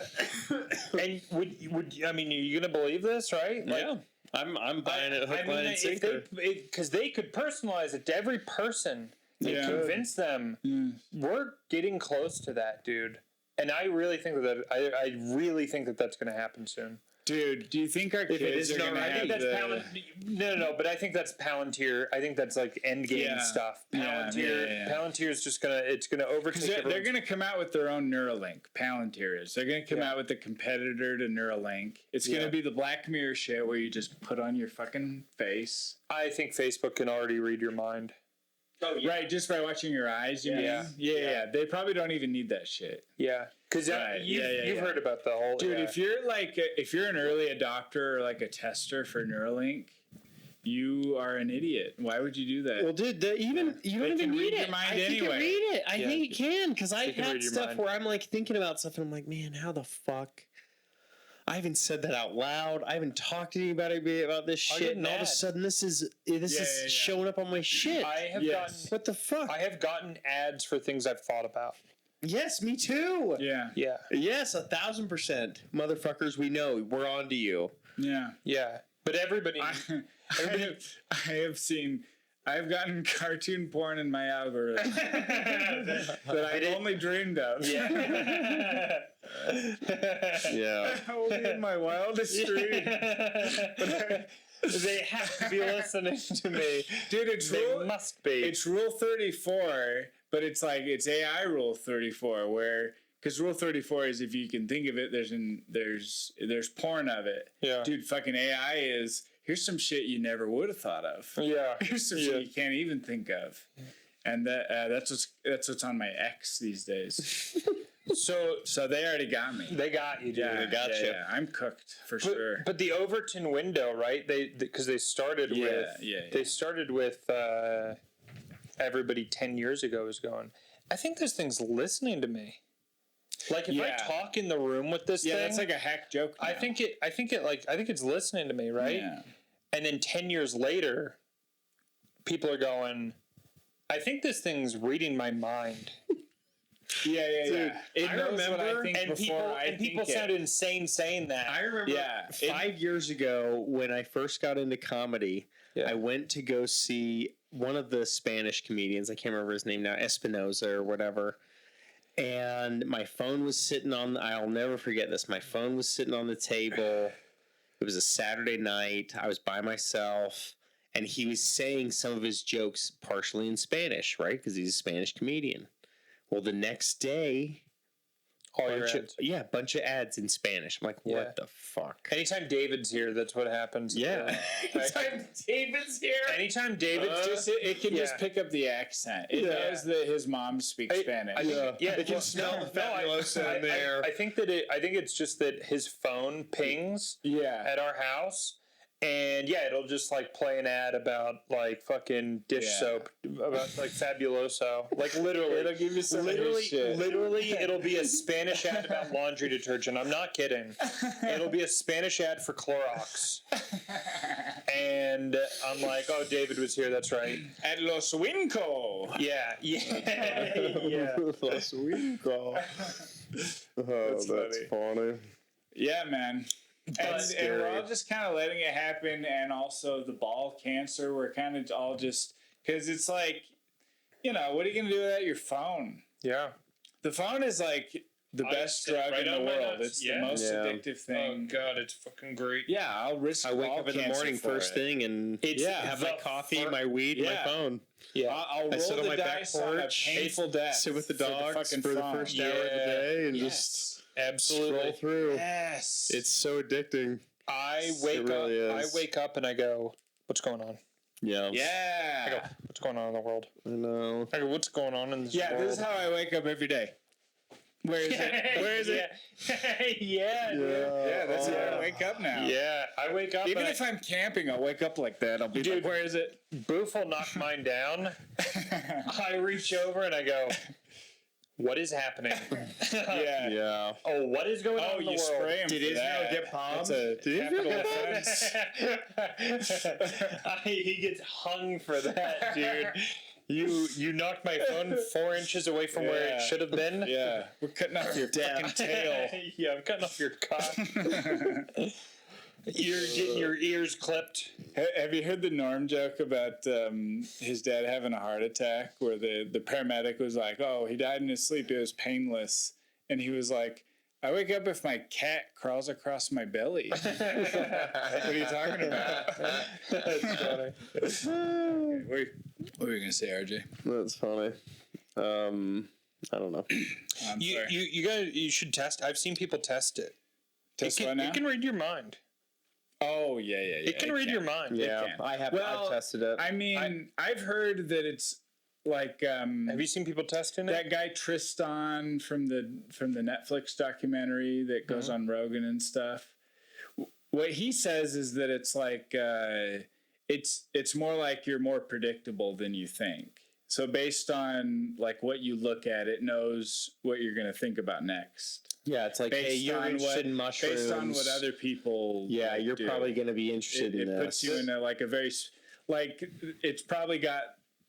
And would I mean, are you gonna believe this, right? Like, Yeah. I'm buying it hook, line, and sinker. Because they could personalize it to every person and Yeah. convince them we're getting close to that, dude. And I really think I really think that that's going to happen soon. Dude, do you think our kids are going to I have think that's no, but I think that's Palantir. I think that's like end game Yeah. stuff. Yeah, Palantir, yeah. Palantir's just gonna overtake. They're going to come out with their own Neuralink. Palantir is. They're going to come Yeah. out with the competitor to Neuralink. It's going Yeah. to be the Black Mirror shit where you just put on your fucking face. I think Facebook can already read your mind. Oh, yeah. Right, just by watching your eyes, you mean? Yeah. Yeah. They probably don't even need that shit. Yeah, because Right. you've heard about the whole Dude, yeah. if you're an early adopter or like a tester for Neuralink, you are an idiot. Why would you do that? Well, dude, you don't They even can read read your it. mind I think anyway. it read it. I Yeah. think it can because They I've can had read your stuff mind. where I'm like thinking about stuff and I'm like, man, how the fuck? I haven't said that out loud. I haven't talked to anybody about this I'll shit, get and all of a mad. sudden this is Yeah. showing up on my shit. I have Yes. What the fuck? I have gotten ads for things I've thought about. Yes, me too. Yeah. Yeah, Yes, 1,000%. Motherfuckers, we know. We're on to you. Yeah. yeah. But everybody, I've gotten cartoon porn in my algorithm that I've only dreamed of. yeah. Yeah. Only in my wildest dreams. They have to be listening to me. Dude, it's They must be. It's Rule 34, but it's AI Rule 34, where because Rule 34 is if you can think of it, there's porn of it. Yeah. Dude, fucking AI is here's some shit you never would have thought of. Yeah. Here's some shit you can't even think of, and that's what's on my X these days. So they already got me. They got you, dude. Yeah, They got you. yeah, I'm cooked for sure. But the Overton window, right? Because they started Yeah. started with everybody 10 years ago was going. I think this thing's listening to me. Like if Yeah. I talk in the room with this thing, That's like a hack joke. I now. think it's listening to me, right? Yeah. And then 10 years later, people are going, I think this thing's reading my mind. Yeah. It I knows what I remember, think and before I think people it. sounded insane saying that. I remember Yeah. 5 years ago when I first got into comedy, Yeah. I went to go see one of the Spanish comedians. I can't remember his name now, Espinoza or whatever. And my phone was sitting I'll never forget this. My phone was sitting on the table. It was a Saturday night. I was by myself. And he was saying some of his jokes partially in Spanish, right? Because he's a Spanish comedian. Well, the next day, All your ads. bunch of ads in Spanish. I'm like, what Yeah. the fuck? Anytime David's here, that's what happens. Yeah. Anytime David's here. Anytime David's It can just yeah. pick up the accent. It Yeah. knows that his mom speaks Spanish. I think, yeah, It can smell the fabuloso in there. I think it's just that his phone pings yeah. at our house, and yeah, it'll just like play an ad about like fucking dish Yeah. soap, about like Fabuloso, like literally. It'll give you some of his shit. Literally, it'll be a Spanish ad about laundry detergent. I'm not kidding. It'll be a Spanish ad for Clorox, and I'm like, oh, David was here. That's right. At Los Winco. Yeah. That's funny. Yeah, man. And we're all just kind of letting it happen, and also the ball cancer, we're kind of all just, because it's like, what are you going to do without your phone? Yeah. The phone is like the best sit drug right in the on my world. nuts. It's Yeah. the most Yeah. addictive Oh thing. God, it's fucking great. Yeah, I'll risk I wake ball up in the cancer morning for first it. thing and have my the coffee, fir- my weed, my Yeah. phone. Yeah. I'll I roll sit on the my back dice on a porch, painful death. sit with the for dogs fucking for the phone. first hour of the day and just Absolutely. scroll through. Yes. It's so addicting. I wake really up. is. I wake up and I go, "What's going on?" Yeah. I go, yeah. "What's going on in the world?" I know. I go, "What's going on in this Yeah, world?" this is how I wake up every day. Where is it? Where is it? Yeah, dude. Yeah, that's how I wake up now. Yeah, I wake up. Even and if I'm camping, I'll wake up like that. I'll be Dude. like, where is it? Boof will knock mine down. I reach over and I go, "What is happening?" Yeah. Yeah. Oh, what is going on in the you world? spray him Did for Israel that. get bombed? That's a capital offense. He gets hung for that, dude. You knocked my phone 4 inches away from where it Yeah. should have been. Yeah, we're cutting off your fucking tail. Yeah, I'm cutting off your cock. You're getting your ears clipped. Have you heard the Norm joke about his dad having a heart attack where the paramedic was like, oh, he died in his sleep. It was painless. And he was like, I wake up if my cat crawls across my belly. What are you talking about? That's funny. What were you going to say, RJ? That's funny. I don't know. I'm You sorry. you should test. I've seen people test it. Test It what now? can read your mind. Oh, yeah. It can read your mind. Yeah, can. I have. Well, I've tested it. I mean, I've heard that it's like Have you seen people testing it? that guy Tristan from the Netflix documentary that goes on Rogan and stuff. What he says is that it's like it's more like you're more predictable than you think. So based on like what you look at, it knows what you're going to think about next. Yeah, it's like, hey, you're interested in mushrooms. Based on what other people Yeah, like, you're do. probably going to be interested in It this. puts you in a, like a very like it's probably got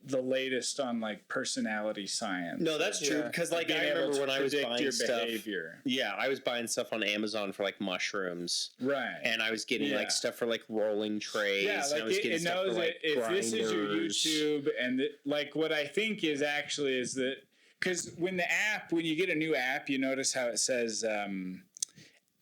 the latest on like personality science. No, that's true, because like Being I able remember to when I was predict buying your stuff. behavior. Yeah, I was buying stuff on Amazon for like mushrooms, Right. and I was getting Yeah. like stuff for like rolling trays. Yeah, and I like was getting it stuff knows for like if this is your grinders. YouTube, and like what I think is actually is that because when you get a new app, you notice how it says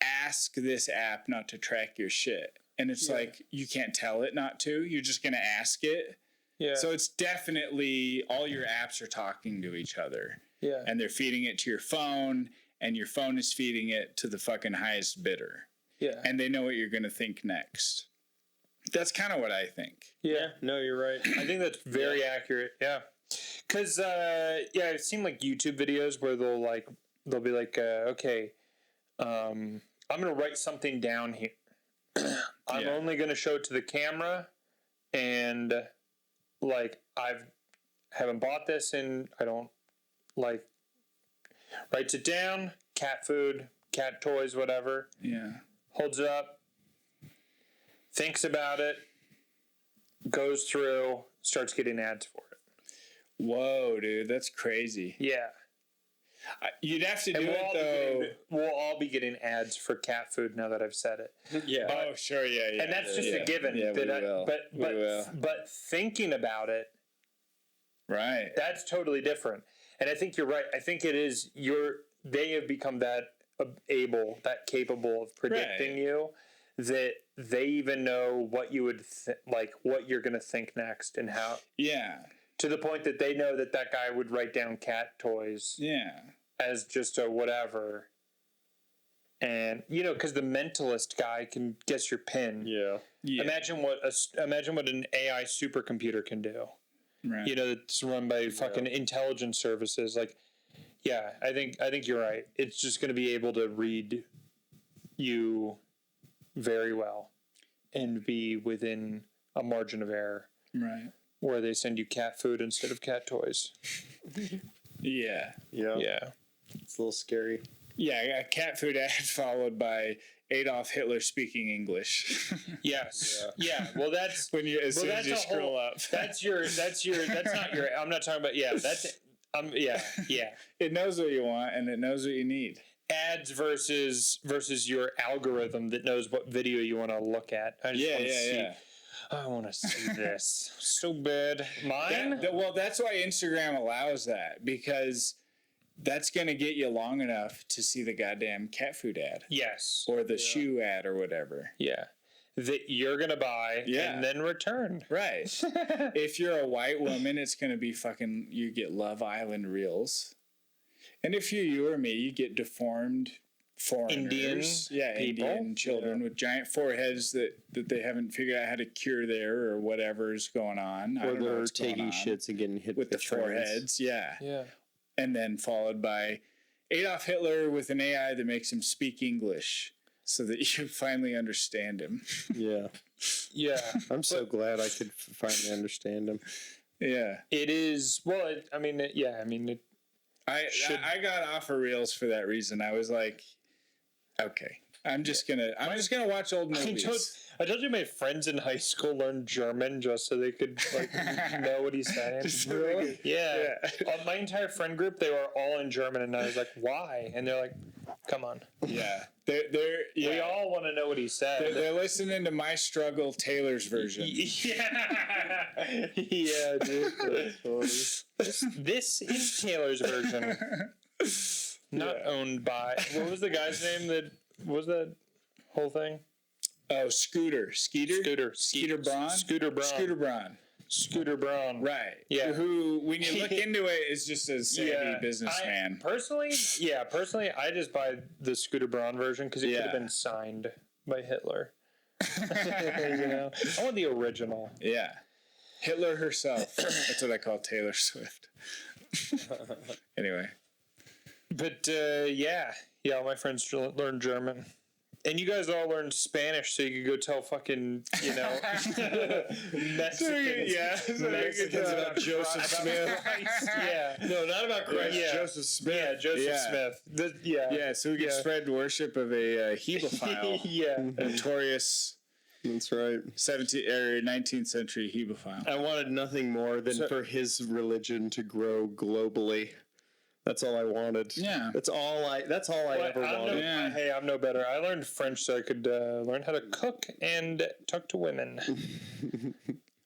ask this app not to track your shit, and it's like you can't tell it not to. You're just gonna ask it. Yeah. So it's definitely all your apps are talking to each other. Yeah. And they're feeding it to your phone, and your phone is feeding it to the fucking highest bidder. Yeah. And they know what you're going to think next. That's kind of what I think. Yeah. No, you're right. I think that's very accurate. Yeah. Because, I've seen like YouTube videos where they'll be like, okay, I'm going to write something down here. I'm Yeah. only going to show it to the camera, and like haven't bought this and I don't like writes it down, cat food, cat toys, whatever, Yeah. holds it up, thinks about it, goes through, starts getting ads for it. Whoa, dude, that's crazy. Yeah. You'd have to do And it though. we'll all be getting ads for cat food now that I've said it. Yeah. Oh, sure, yeah. And that's just yeah. a given. Yeah, we will. But We will. but thinking about it, Right. that's totally different. And I think you're right. I think it is they have become that capable of predicting Right. you, that they even know what you would what you're going to think next and how, Yeah. to the point that they know that guy would write down cat toys Yeah. as just a whatever. And because the mentalist guy can guess your pin. Yeah. Yeah. Imagine what an AI supercomputer can do. Right. It's run by fucking intelligence services. Like, yeah, I think you're right. It's just going to be able to read you very well and be within a margin of error Right. where they send you cat food instead of cat toys. Yeah. Yeah. Yeah. It's a little scary. Yeah, a cat food ad followed by Adolf Hitler speaking English. Yes. Yeah. Well, that's As soon as that's you a scroll whole- up. that's not your. I'm not talking about. Yeah. That's. Yeah. It knows what you want and it knows what you need. Ads versus your algorithm that knows what video you want to look at. I just want to see. I want to see this so bad. Mine. Well, that's why Instagram allows that, because that's going to get you long enough to see the goddamn cat food ad Yes. or the shoe ad or whatever. Yeah. That you're gonna buy Yeah. and then return. Right. If you're a white woman, it's going to be fucking, you get Love Island reels. And if you're you or me, you get deformed foreigners. Indian people. Indian children with giant foreheads that they haven't figured out how to cure there or whatever's going on. I Or don't know they're what's going taking on shits and getting hit with the trains. foreheads. Yeah. Yeah. And then followed by Adolf Hitler with an AI that makes him speak English so that you finally understand him. Yeah. Yeah. I'm so glad I could finally understand him. Yeah. It is, well, I got off of Reels for that reason. I was like, okay, I'm just gonna watch old movies. I told you my friends in high school learned German just so they could like know what he's saying. Really? Yeah. My entire friend group, they were all in German, and I was like, "Why?" And they're like, "Come on, Yeah, we all want to know what he said." They're listening to My Struggle Taylor's version. Yeah, yeah, dude. This is Taylor's version, not owned by. What was the guy's name that was that whole thing? Oh, Scooter Braun. Scooter Braun. Right. Yeah. Who, when you look into it, is just a savvy businessman. Personally, I just buy the Scooter Braun version because it could have been signed by Hitler. You know, I want the original. Yeah. Hitler herself. That's what I call Taylor Swift. Anyway. But all my friends learned German. And you guys all learned Spanish so you could go tell fucking, Mexicans about Joseph Smith. Yeah. No, not about Christ. Yeah. Joseph Smith. Yeah, Joseph Smith. Yeah, so we can spread worship of a hebephile. Yeah. Notorious. That's right. 17th or 19th century hebephile. I wanted nothing more than for his religion to grow globally. That's all I wanted. Yeah. That's all I ever wanted. Hey, I'm no better. I learned French so I could learn how to cook and talk to women.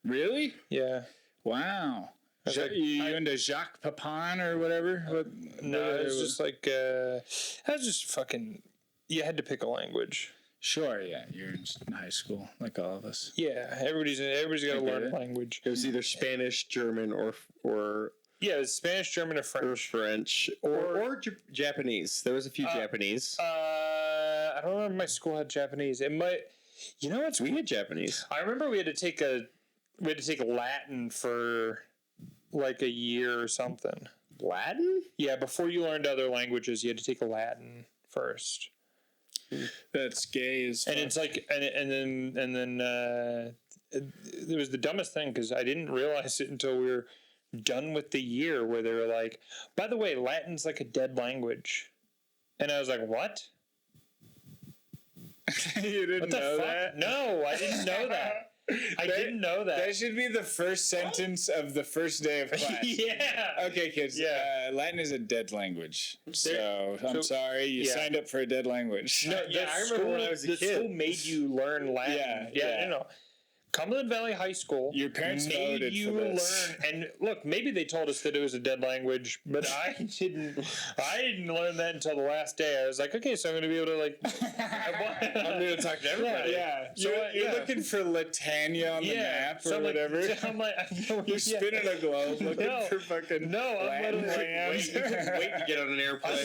Really? Yeah. Wow. You into Jacques Pepin or whatever? No, it was just like, that was just fucking, you had to pick a language. Sure, yeah. You're in high school, like all of us. Yeah, everybody's got to learn a language. It was either Spanish, German, or yeah, it was Spanish, German, or French. Or Japanese. There was a few Japanese. I don't remember if my school had Japanese. It might. You know what's we had Japanese. I remember we had to take Latin for like a year or something. Latin? Yeah, before you learned other languages, you had to take Latin first. That's gay as fuck. And it's like, and then it was the dumbest thing because I didn't realize it until we were done with the year where they were like, by the way, Latin's like a dead language. And I was like, what? You didn't know that? No, I didn't know that. I didn't know that. That should be the first sentence of the first day of class. Yeah. Okay, kids. Yeah. Latin is a dead language. So I'm sorry, you signed up for a dead language. No, I remember when I was a kid. The school made you learn Latin. Yeah. Cumberland Valley High School. Your parents made voted you for this. learn, and look, maybe they told us that it was a dead language, but I didn't learn that until the last day. I was like, okay, so I'm going to be able to like, I'm going to talk to everybody. Yeah. So you're looking for Latania on the map or whatever. I'm like, you're spinning a globe looking for fucking I'm literally Wait to get on an airplane.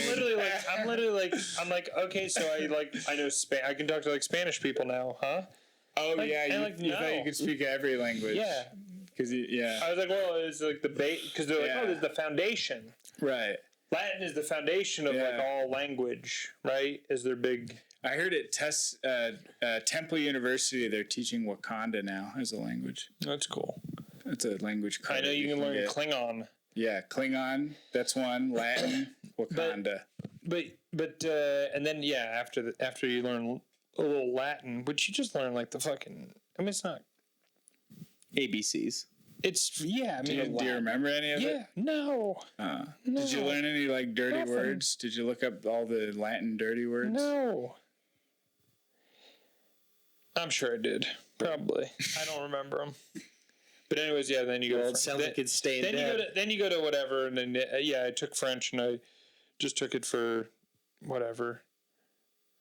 I'm literally like, okay, so I know I can talk to like Spanish people now, huh? Oh, Like, yeah, and you thought you could speak every language. Yeah. Because, I was like, well, it's like the base, because they're like, oh, there's the foundation. Right. Latin is the foundation of like all language, right? Is their big. I heard at Temple University, they're teaching Wakanda now as a language. That's cool. That's a language. I know you can learn Klingon. Yeah, Klingon. That's one. Latin, Wakanda. But and then after you learn a little Latin, but you just learn like the fucking. I mean, it's not ABCs. It's Do you remember any of it? Yeah. No. No. Did you learn any like dirty words? Did you look up all the Latin dirty words? No. I'm sure I did. Probably. I don't remember them. But anyways, then you go. It sounds like it's staying dead. Then you go to whatever, and then I took French, and I just took it for whatever.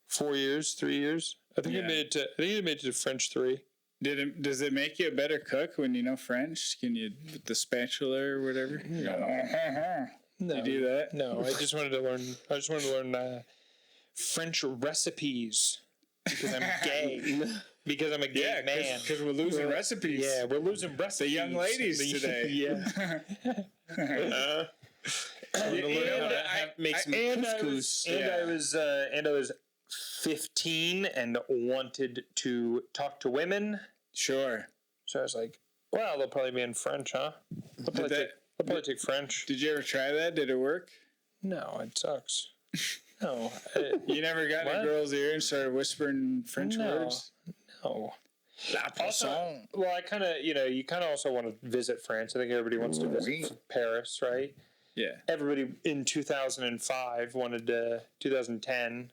4 years, 3 years. I think I made it to French 3. Does it make you a better cook when you know French? Can you with the spatula or whatever? No. You do that? No, I just wanted to learn French recipes because I'm gay. Because I'm a gay man. Because we're losing recipes. Yeah, we're losing recipes. The young ladies today. Yeah. Make some and couscous. I was 15 and wanted to talk to women. Sure. So I was like, well, they'll probably be in French, huh? They'll probably take French. Did you ever try that? Did it work? No, it sucks. No. You never got in a What? girl's ear and started whispering French No. words? No. La Also, poisson. well, I kind of, you kind of also want to visit France. I think everybody wants to visit Paris, right? Yeah. Everybody in 2005 wanted to, 2010.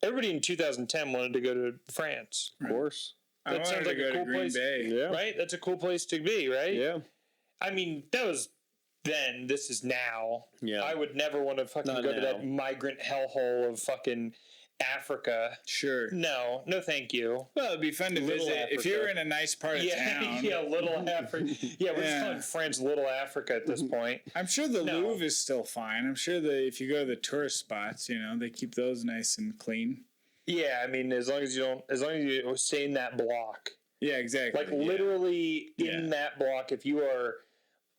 Everybody in 2010 wanted to go to France. Of course. I That wanted sounds to like go a cool to Green place, Bay. Yeah. right? That's a cool place to be, right? Yeah. I mean, that was then. This is now. Yeah. I would never want to fucking Not go to now. that migrant hellhole of fucking Africa. Sure. No, thank you. Well, it'd be fun to Little visit if you Africa. were in a nice part of town. Yeah, little Africa. Yeah, we're just Yeah. calling France Little Africa at this point. I'm sure the No. Louvre is still fine. I'm sure that if you go to the tourist spots, they keep those nice and clean. Yeah, I mean, as long as you stay in that block, Yeah, exactly. like literally in Yeah. that block. If you are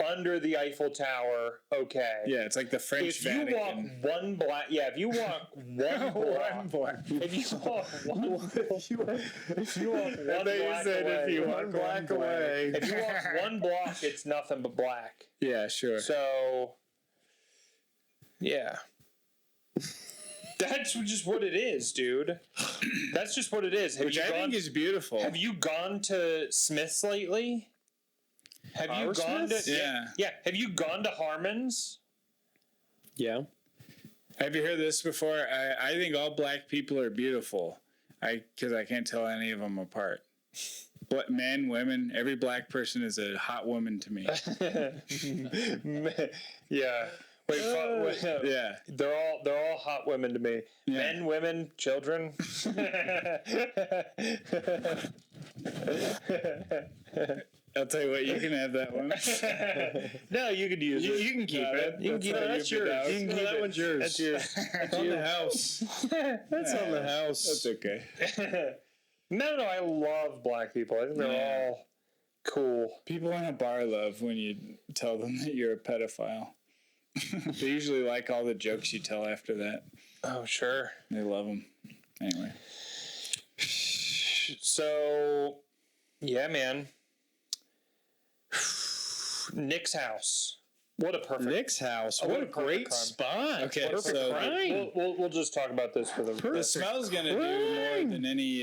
under the Eiffel Tower, okay. Yeah, it's like the French If you Vatican. walk one block, if you walk one block, if you walk one block away, if you walk one block, it's nothing but black. Yeah, sure. So, yeah. That's just what it is, dude. That's just what it is. Which I think is beautiful. Have you gone to Smith's lately? Have you Our gone Smiths? to Yeah. Have you gone to Harmon's? Yeah. Have you heard this before? I think all black people are beautiful. Because I can't tell any of them apart. But men, women, every black person is a hot woman to me. Yeah. Wait, Yeah. they're all hot women to me. Yeah. Men, women, children. I'll tell you what, you can have that one. No, you could use it. You can keep it. You can keep it. That's yours. You can keep that it. one's yours. That's yours. It's on the house. That's on the house. That's okay. No, I love black people. I think they're all cool. People in a bar love when you tell them that you're a pedophile. They usually like all the jokes you tell after that. Oh, sure. They love them. Anyway. So, yeah, man. Nick's house. What a perfect. Nick's house. Oh, What what a a perfect great crime. spot. Okay, Perfect so crime. We'll just talk about this for the. the smell's going to do more than any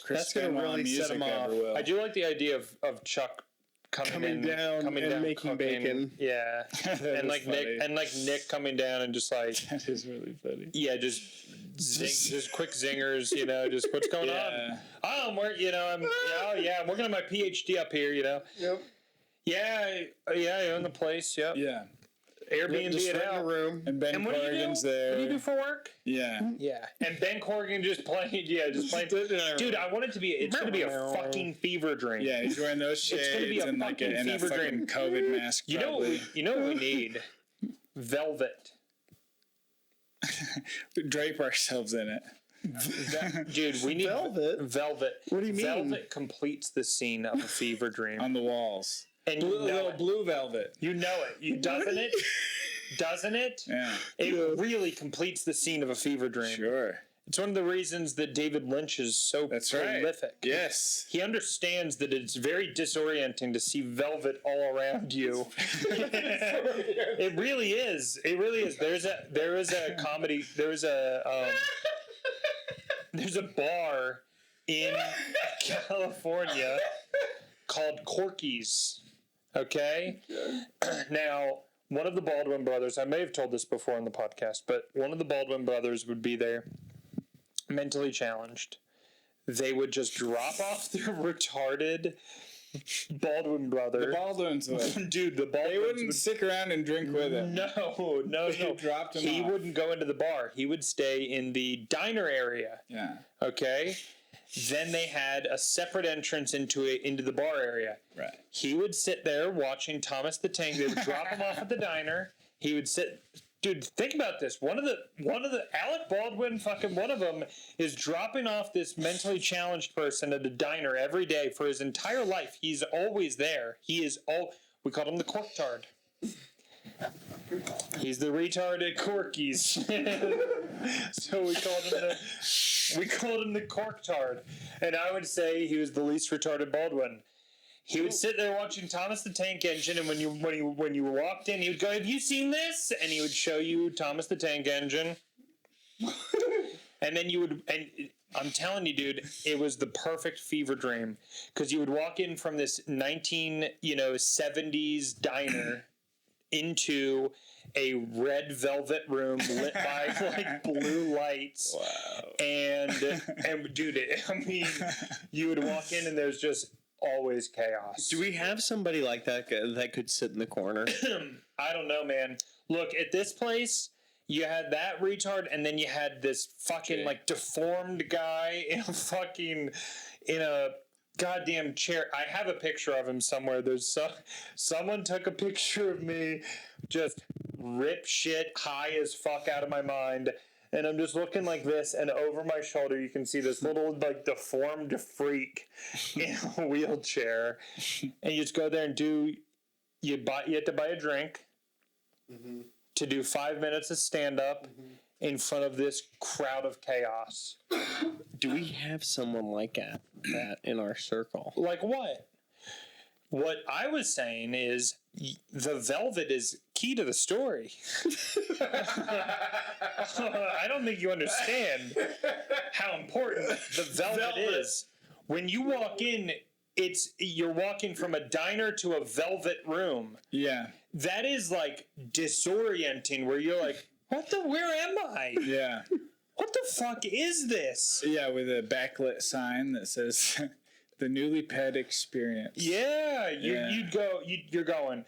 Chris That's gonna Benoit really set music him off. ever will. I do like the idea of Chuck coming down and making cooking. bacon. Yeah, That and is like funny. Nick coming down and just like That is really funny. just quick zingers. Just what's going on? Oh, I'm working. I'm working on my PhD up here. Yep. Yeah, I own the place. Yep. Yeah. Airbnb Just it rent a out. room. And Ben And what do you do? Corrigan's What there. do you do for work? Yeah. Yeah, and Ben Corrigan just playing. Dude, I want it to be. It's going to be a fucking fever dream. Yeah, he's wearing those It's gonna be shades a and like a fucking fever fucking dream. COVID mask. You know what probably. we need? Velvet. Drape ourselves in it. Dude, we need Velvet? Velvet. What do you mean? Velvet completes the scene of a fever dream. On the walls. And you know Little it. blue velvet. You know it. Doesn't it? Doesn't it? Yeah. It really completes the scene of a fever dream. Sure. It's one of the reasons that David Lynch is so That's right. prolific. Yes. He understands that it's very disorienting to see velvet all around you. It really is. It really is. There is a comedy. There's a bar in California called Corky's. Okay. Now, one of the Baldwin brothers. I may have told this before on the podcast, but one of the Baldwin brothers would be there, mentally challenged. They would just drop off their retarded Baldwin brother. The Baldwins would. Dude, the Baldwins They wouldn't would stick around and drink with him. no. They dropped him He off. wouldn't go into the bar. He would stay in the diner area. Yeah. Okay. Then they had a separate entrance into the bar area. Right. He would sit there watching Thomas the Tank. They would drop him off at the diner. He would sit. Dude, think about this. One of the Alec Baldwin, fucking one of them, is dropping off this mentally challenged person at a diner every day for his entire life. He's always there. We called him the corktard. He's the retarded Corkies. So we called him the Corktard. And I would say he was the least retarded Baldwin. He would sit there watching Thomas the Tank Engine, and when you walked in, he would go, "Have you seen this?" And he would show you Thomas the Tank Engine. And then I'm telling you, dude, it was the perfect fever dream, because you would walk in from this 70s diner into a red velvet room lit by like blue lights. Wow. And dude, you would walk in and there's just always chaos. Do we have somebody like that that could sit in the corner? I don't know, man. Look, at this place, you had that retard, and then you had this fucking like deformed guy in a goddamn chair. I have a picture of him somewhere. There's someone took a picture of me just rip shit high as fuck out of my mind, and I'm just looking like this, and over my shoulder you can see this little like deformed freak in a wheelchair, and you just go there and you have to buy a drink to do 5 minutes of stand up in front of this crowd of chaos. Do we have someone like that in our circle? Like what? What I was saying is the velvet is key to the story. I don't think you understand how important the velvet is. When you walk in, you're walking from a diner to a velvet room. Yeah. That is like disorienting, where you're like, where am I? Yeah. What the fuck is this? Yeah, with a backlit sign that says the newly pet experience. Yeah, you're going,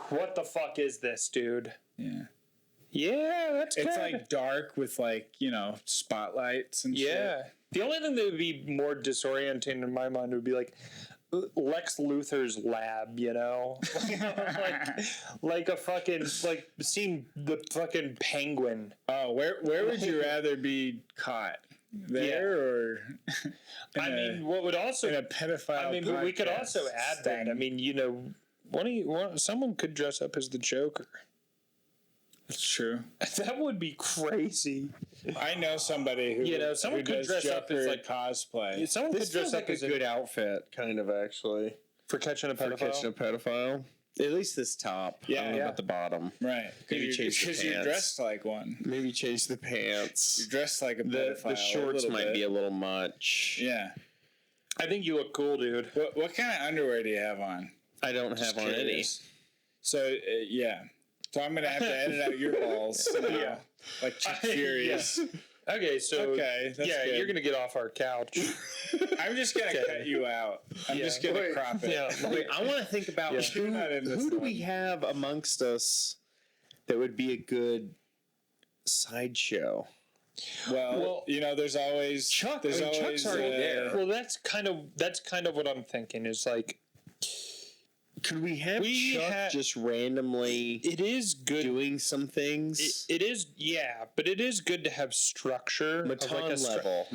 what the fuck is this, dude? Yeah. Yeah, that's good. It's like dark with like, spotlights and shit. Yeah. The only thing that would be more disorienting in my mind would be like Lex Luthor's lab, like a fucking, like seeing the fucking Penguin. Oh, where would you rather be caught? There or what would also in a pedophile? we could also add that. I mean, someone could dress up as the Joker. That's true. That would be crazy. I know somebody who someone who could does dress up as Joker like cosplay. Someone This could dress feels up like as a good outfit, kind of, actually. for catching a pedophile. pedophile. At least this top. I don't know about the bottom. Right. Maybe change the Because you're pants. dressed like one. Maybe change the pants. You're dressed like a pedophile. The shorts might be a little much. Yeah. I think you look cool, dude. What kind of underwear do you have on? I don't have on any. Curious. So, yeah. So I'm going to have to edit out your balls. Yeah. Like Chick Furious. Okay, so that's good. you're gonna get off our couch. I'm just going to cut you out. I'm just going to crop it. Yeah, Wait, I want to think about You're not in this who do one. we have amongst us that would be a good sideshow? Well, there's always Chuck. There's I mean, always Chuck's already there. Well, that's kind of what I'm thinking. Is like, Could we have We Chuck ha- just randomly it is good. doing some things? It is, yeah, but it is good to have structure. of Matan like level.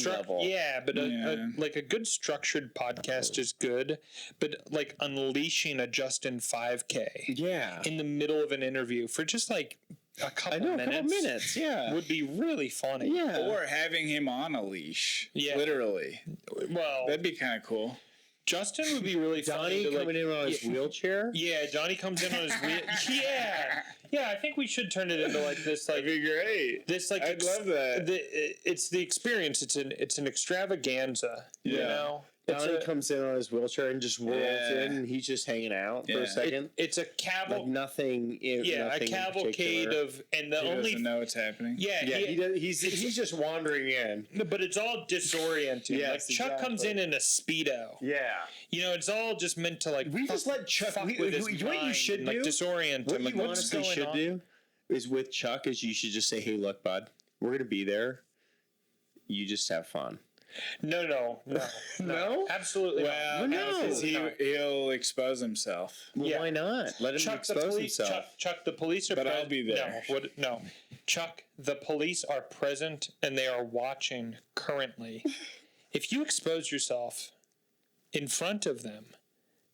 Level. Yeah, but a good structured podcast is good. But like unleashing a Justin 5K Yeah. in the middle of an interview for just like a couple minutes. Yeah. would be really funny. Yeah. Or having him on a leash. Yeah. Literally. Well, That'd be kind of cool. Justin would be really Johnny funny. coming in on his wheelchair. Yeah, Johnny comes in on his wheel. Yeah. I think we should turn it into like this, like That'd be great. this, like I'd love that. It's the experience. It's an extravaganza. You Yeah. know, Johnny comes in on his wheelchair and just rolls in, and he's just hanging out for Yeah. a second. it's a Like nothing. a nothing cavalcade in particular. of, and the He only doesn't know what's happening. yeah, Yeah, he does, he's just wandering in. but it's all disorienting. Yes, like Chuck comes in a speedo. Yeah. It's all just meant to like We just let Chuck. fuck What with his you mind should and, like, do? disorient What him. Like, you what's honestly going should on? do is with Chuck is you should just say, "Hey, look, bud, we're gonna be there. You just have fun." No, No? absolutely Well, not. no. because he'll expose himself. Well, Yeah. why not? Let him Chuck the expose police. himself. Chuck the police are. But I'll be there. No. Chuck the police are present and they are watching currently. If you expose yourself in front of them,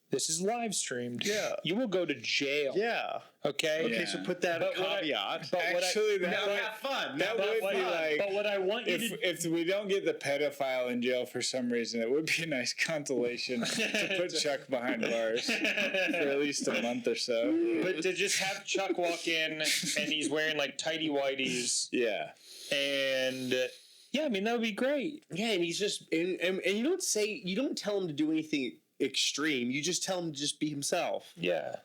This is live streamed. Yeah. You will go to jail. Yeah. Okay. Okay, Yeah. so put that But what I- caveat. But what I, Actually, that Now would, have fun. that Now would have be fun. like but what I want you to if we don't get the pedophile in jail for some reason, it would be a nice consolation to put Chuck behind bars for at least a month or so. but to just have Chuck walk in and he's wearing like tighty whities Yeah. and yeah, I mean that would be great. Yeah, and he's just and you don't tell him to do anything extreme. You just tell him to just be himself. Yeah.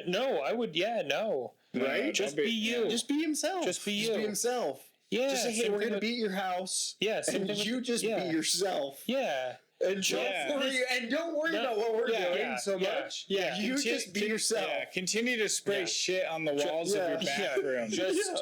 No, I would. Yeah, no. Right? Just Don't be you. Just be himself. Just be Just you. be himself. Yeah. Just say, hey, same we're thing gonna with- be at your house. Yeah. Same And thing with- you just yeah. be yourself. Yeah. And don't worry about what we're Yeah, doing yeah, so yeah, much. yeah. You just be yourself. Yeah, continue to spray Yeah. shit on the walls of your bathroom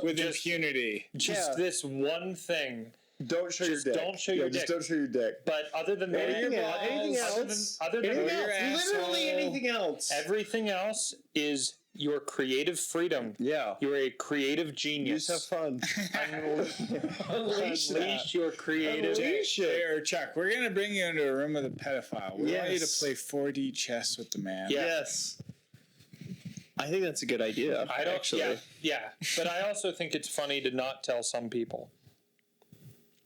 with impunity. Just this one thing. Don't show Just your dick. don't show your Just dick. don't show your dick. But other than that, Anything else? Anything other than, else? other than Anything your else? Literally asshole. anything else. everything else is your creative freedom. Yeah. You're a creative You genius. just have fun. Unleash your creative. Unleash it. Hey, or Chuck, we're gonna bring you into a room with a pedophile. We want you to Yes. play 4D chess with the man. Yeah. Yes. I think that's a good idea. I don't. actually. Yeah. But I also think it's funny to not tell some people.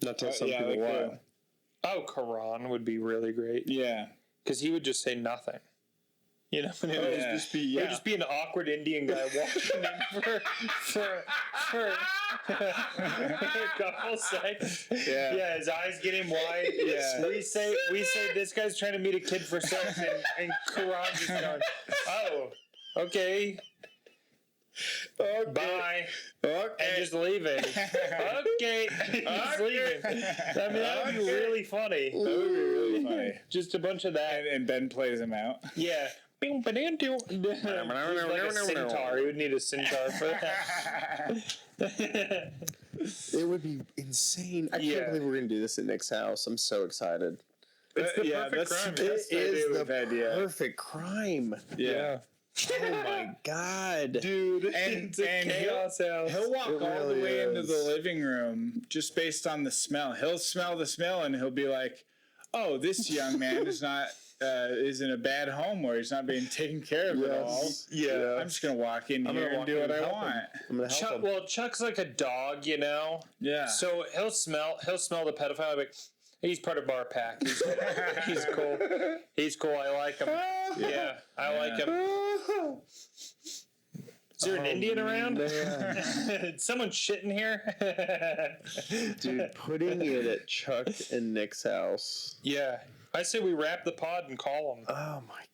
Not tell some yeah, people like what. Oh, Karan would be really great Yeah. because he would just say nothing. You know, and it would yeah. just be it would just be an awkward Indian guy walking in for a couple seconds. Yeah. His eyes getting wide. Yeah. We say this guy's trying to meet a kid for sex, and Karan just going, oh, okay, bye, and just leaving. Okay, just leaving. I mean, that would be really funny. That would be really funny. Just a bunch of that. And Ben plays him out. Yeah. He's like a centaur. He would need a centaur for that. It would be insane. I Yeah. can't believe we're going to do this at Nick's house. I'm so excited. It's the Yeah, perfect that's- crime. that's the idea with that, yeah. perfect crime. Yeah. Oh my god. Dude, And it's a chaos house. He'll walk It all really the way into is. the living room just based on the smell. He'll smell the smell and he'll be like, "Oh, this young man is in a bad home where he's not being taken care of at all. Yeah. I'm just gonna walk in I'm here gonna and walk do in what and I help him. want." I'm going to help him. Well, Chuck's like a dog, you know. Yeah. So he'll smell the pedophile. Like he's part of our pack. He's cool. He's cool. I like him. Yeah, I like him. Is there an Indian around? Did someone shit in here? Dude, putting it at Chuck and Nick's house. Yeah. I say we wrap the pod and call them. Oh my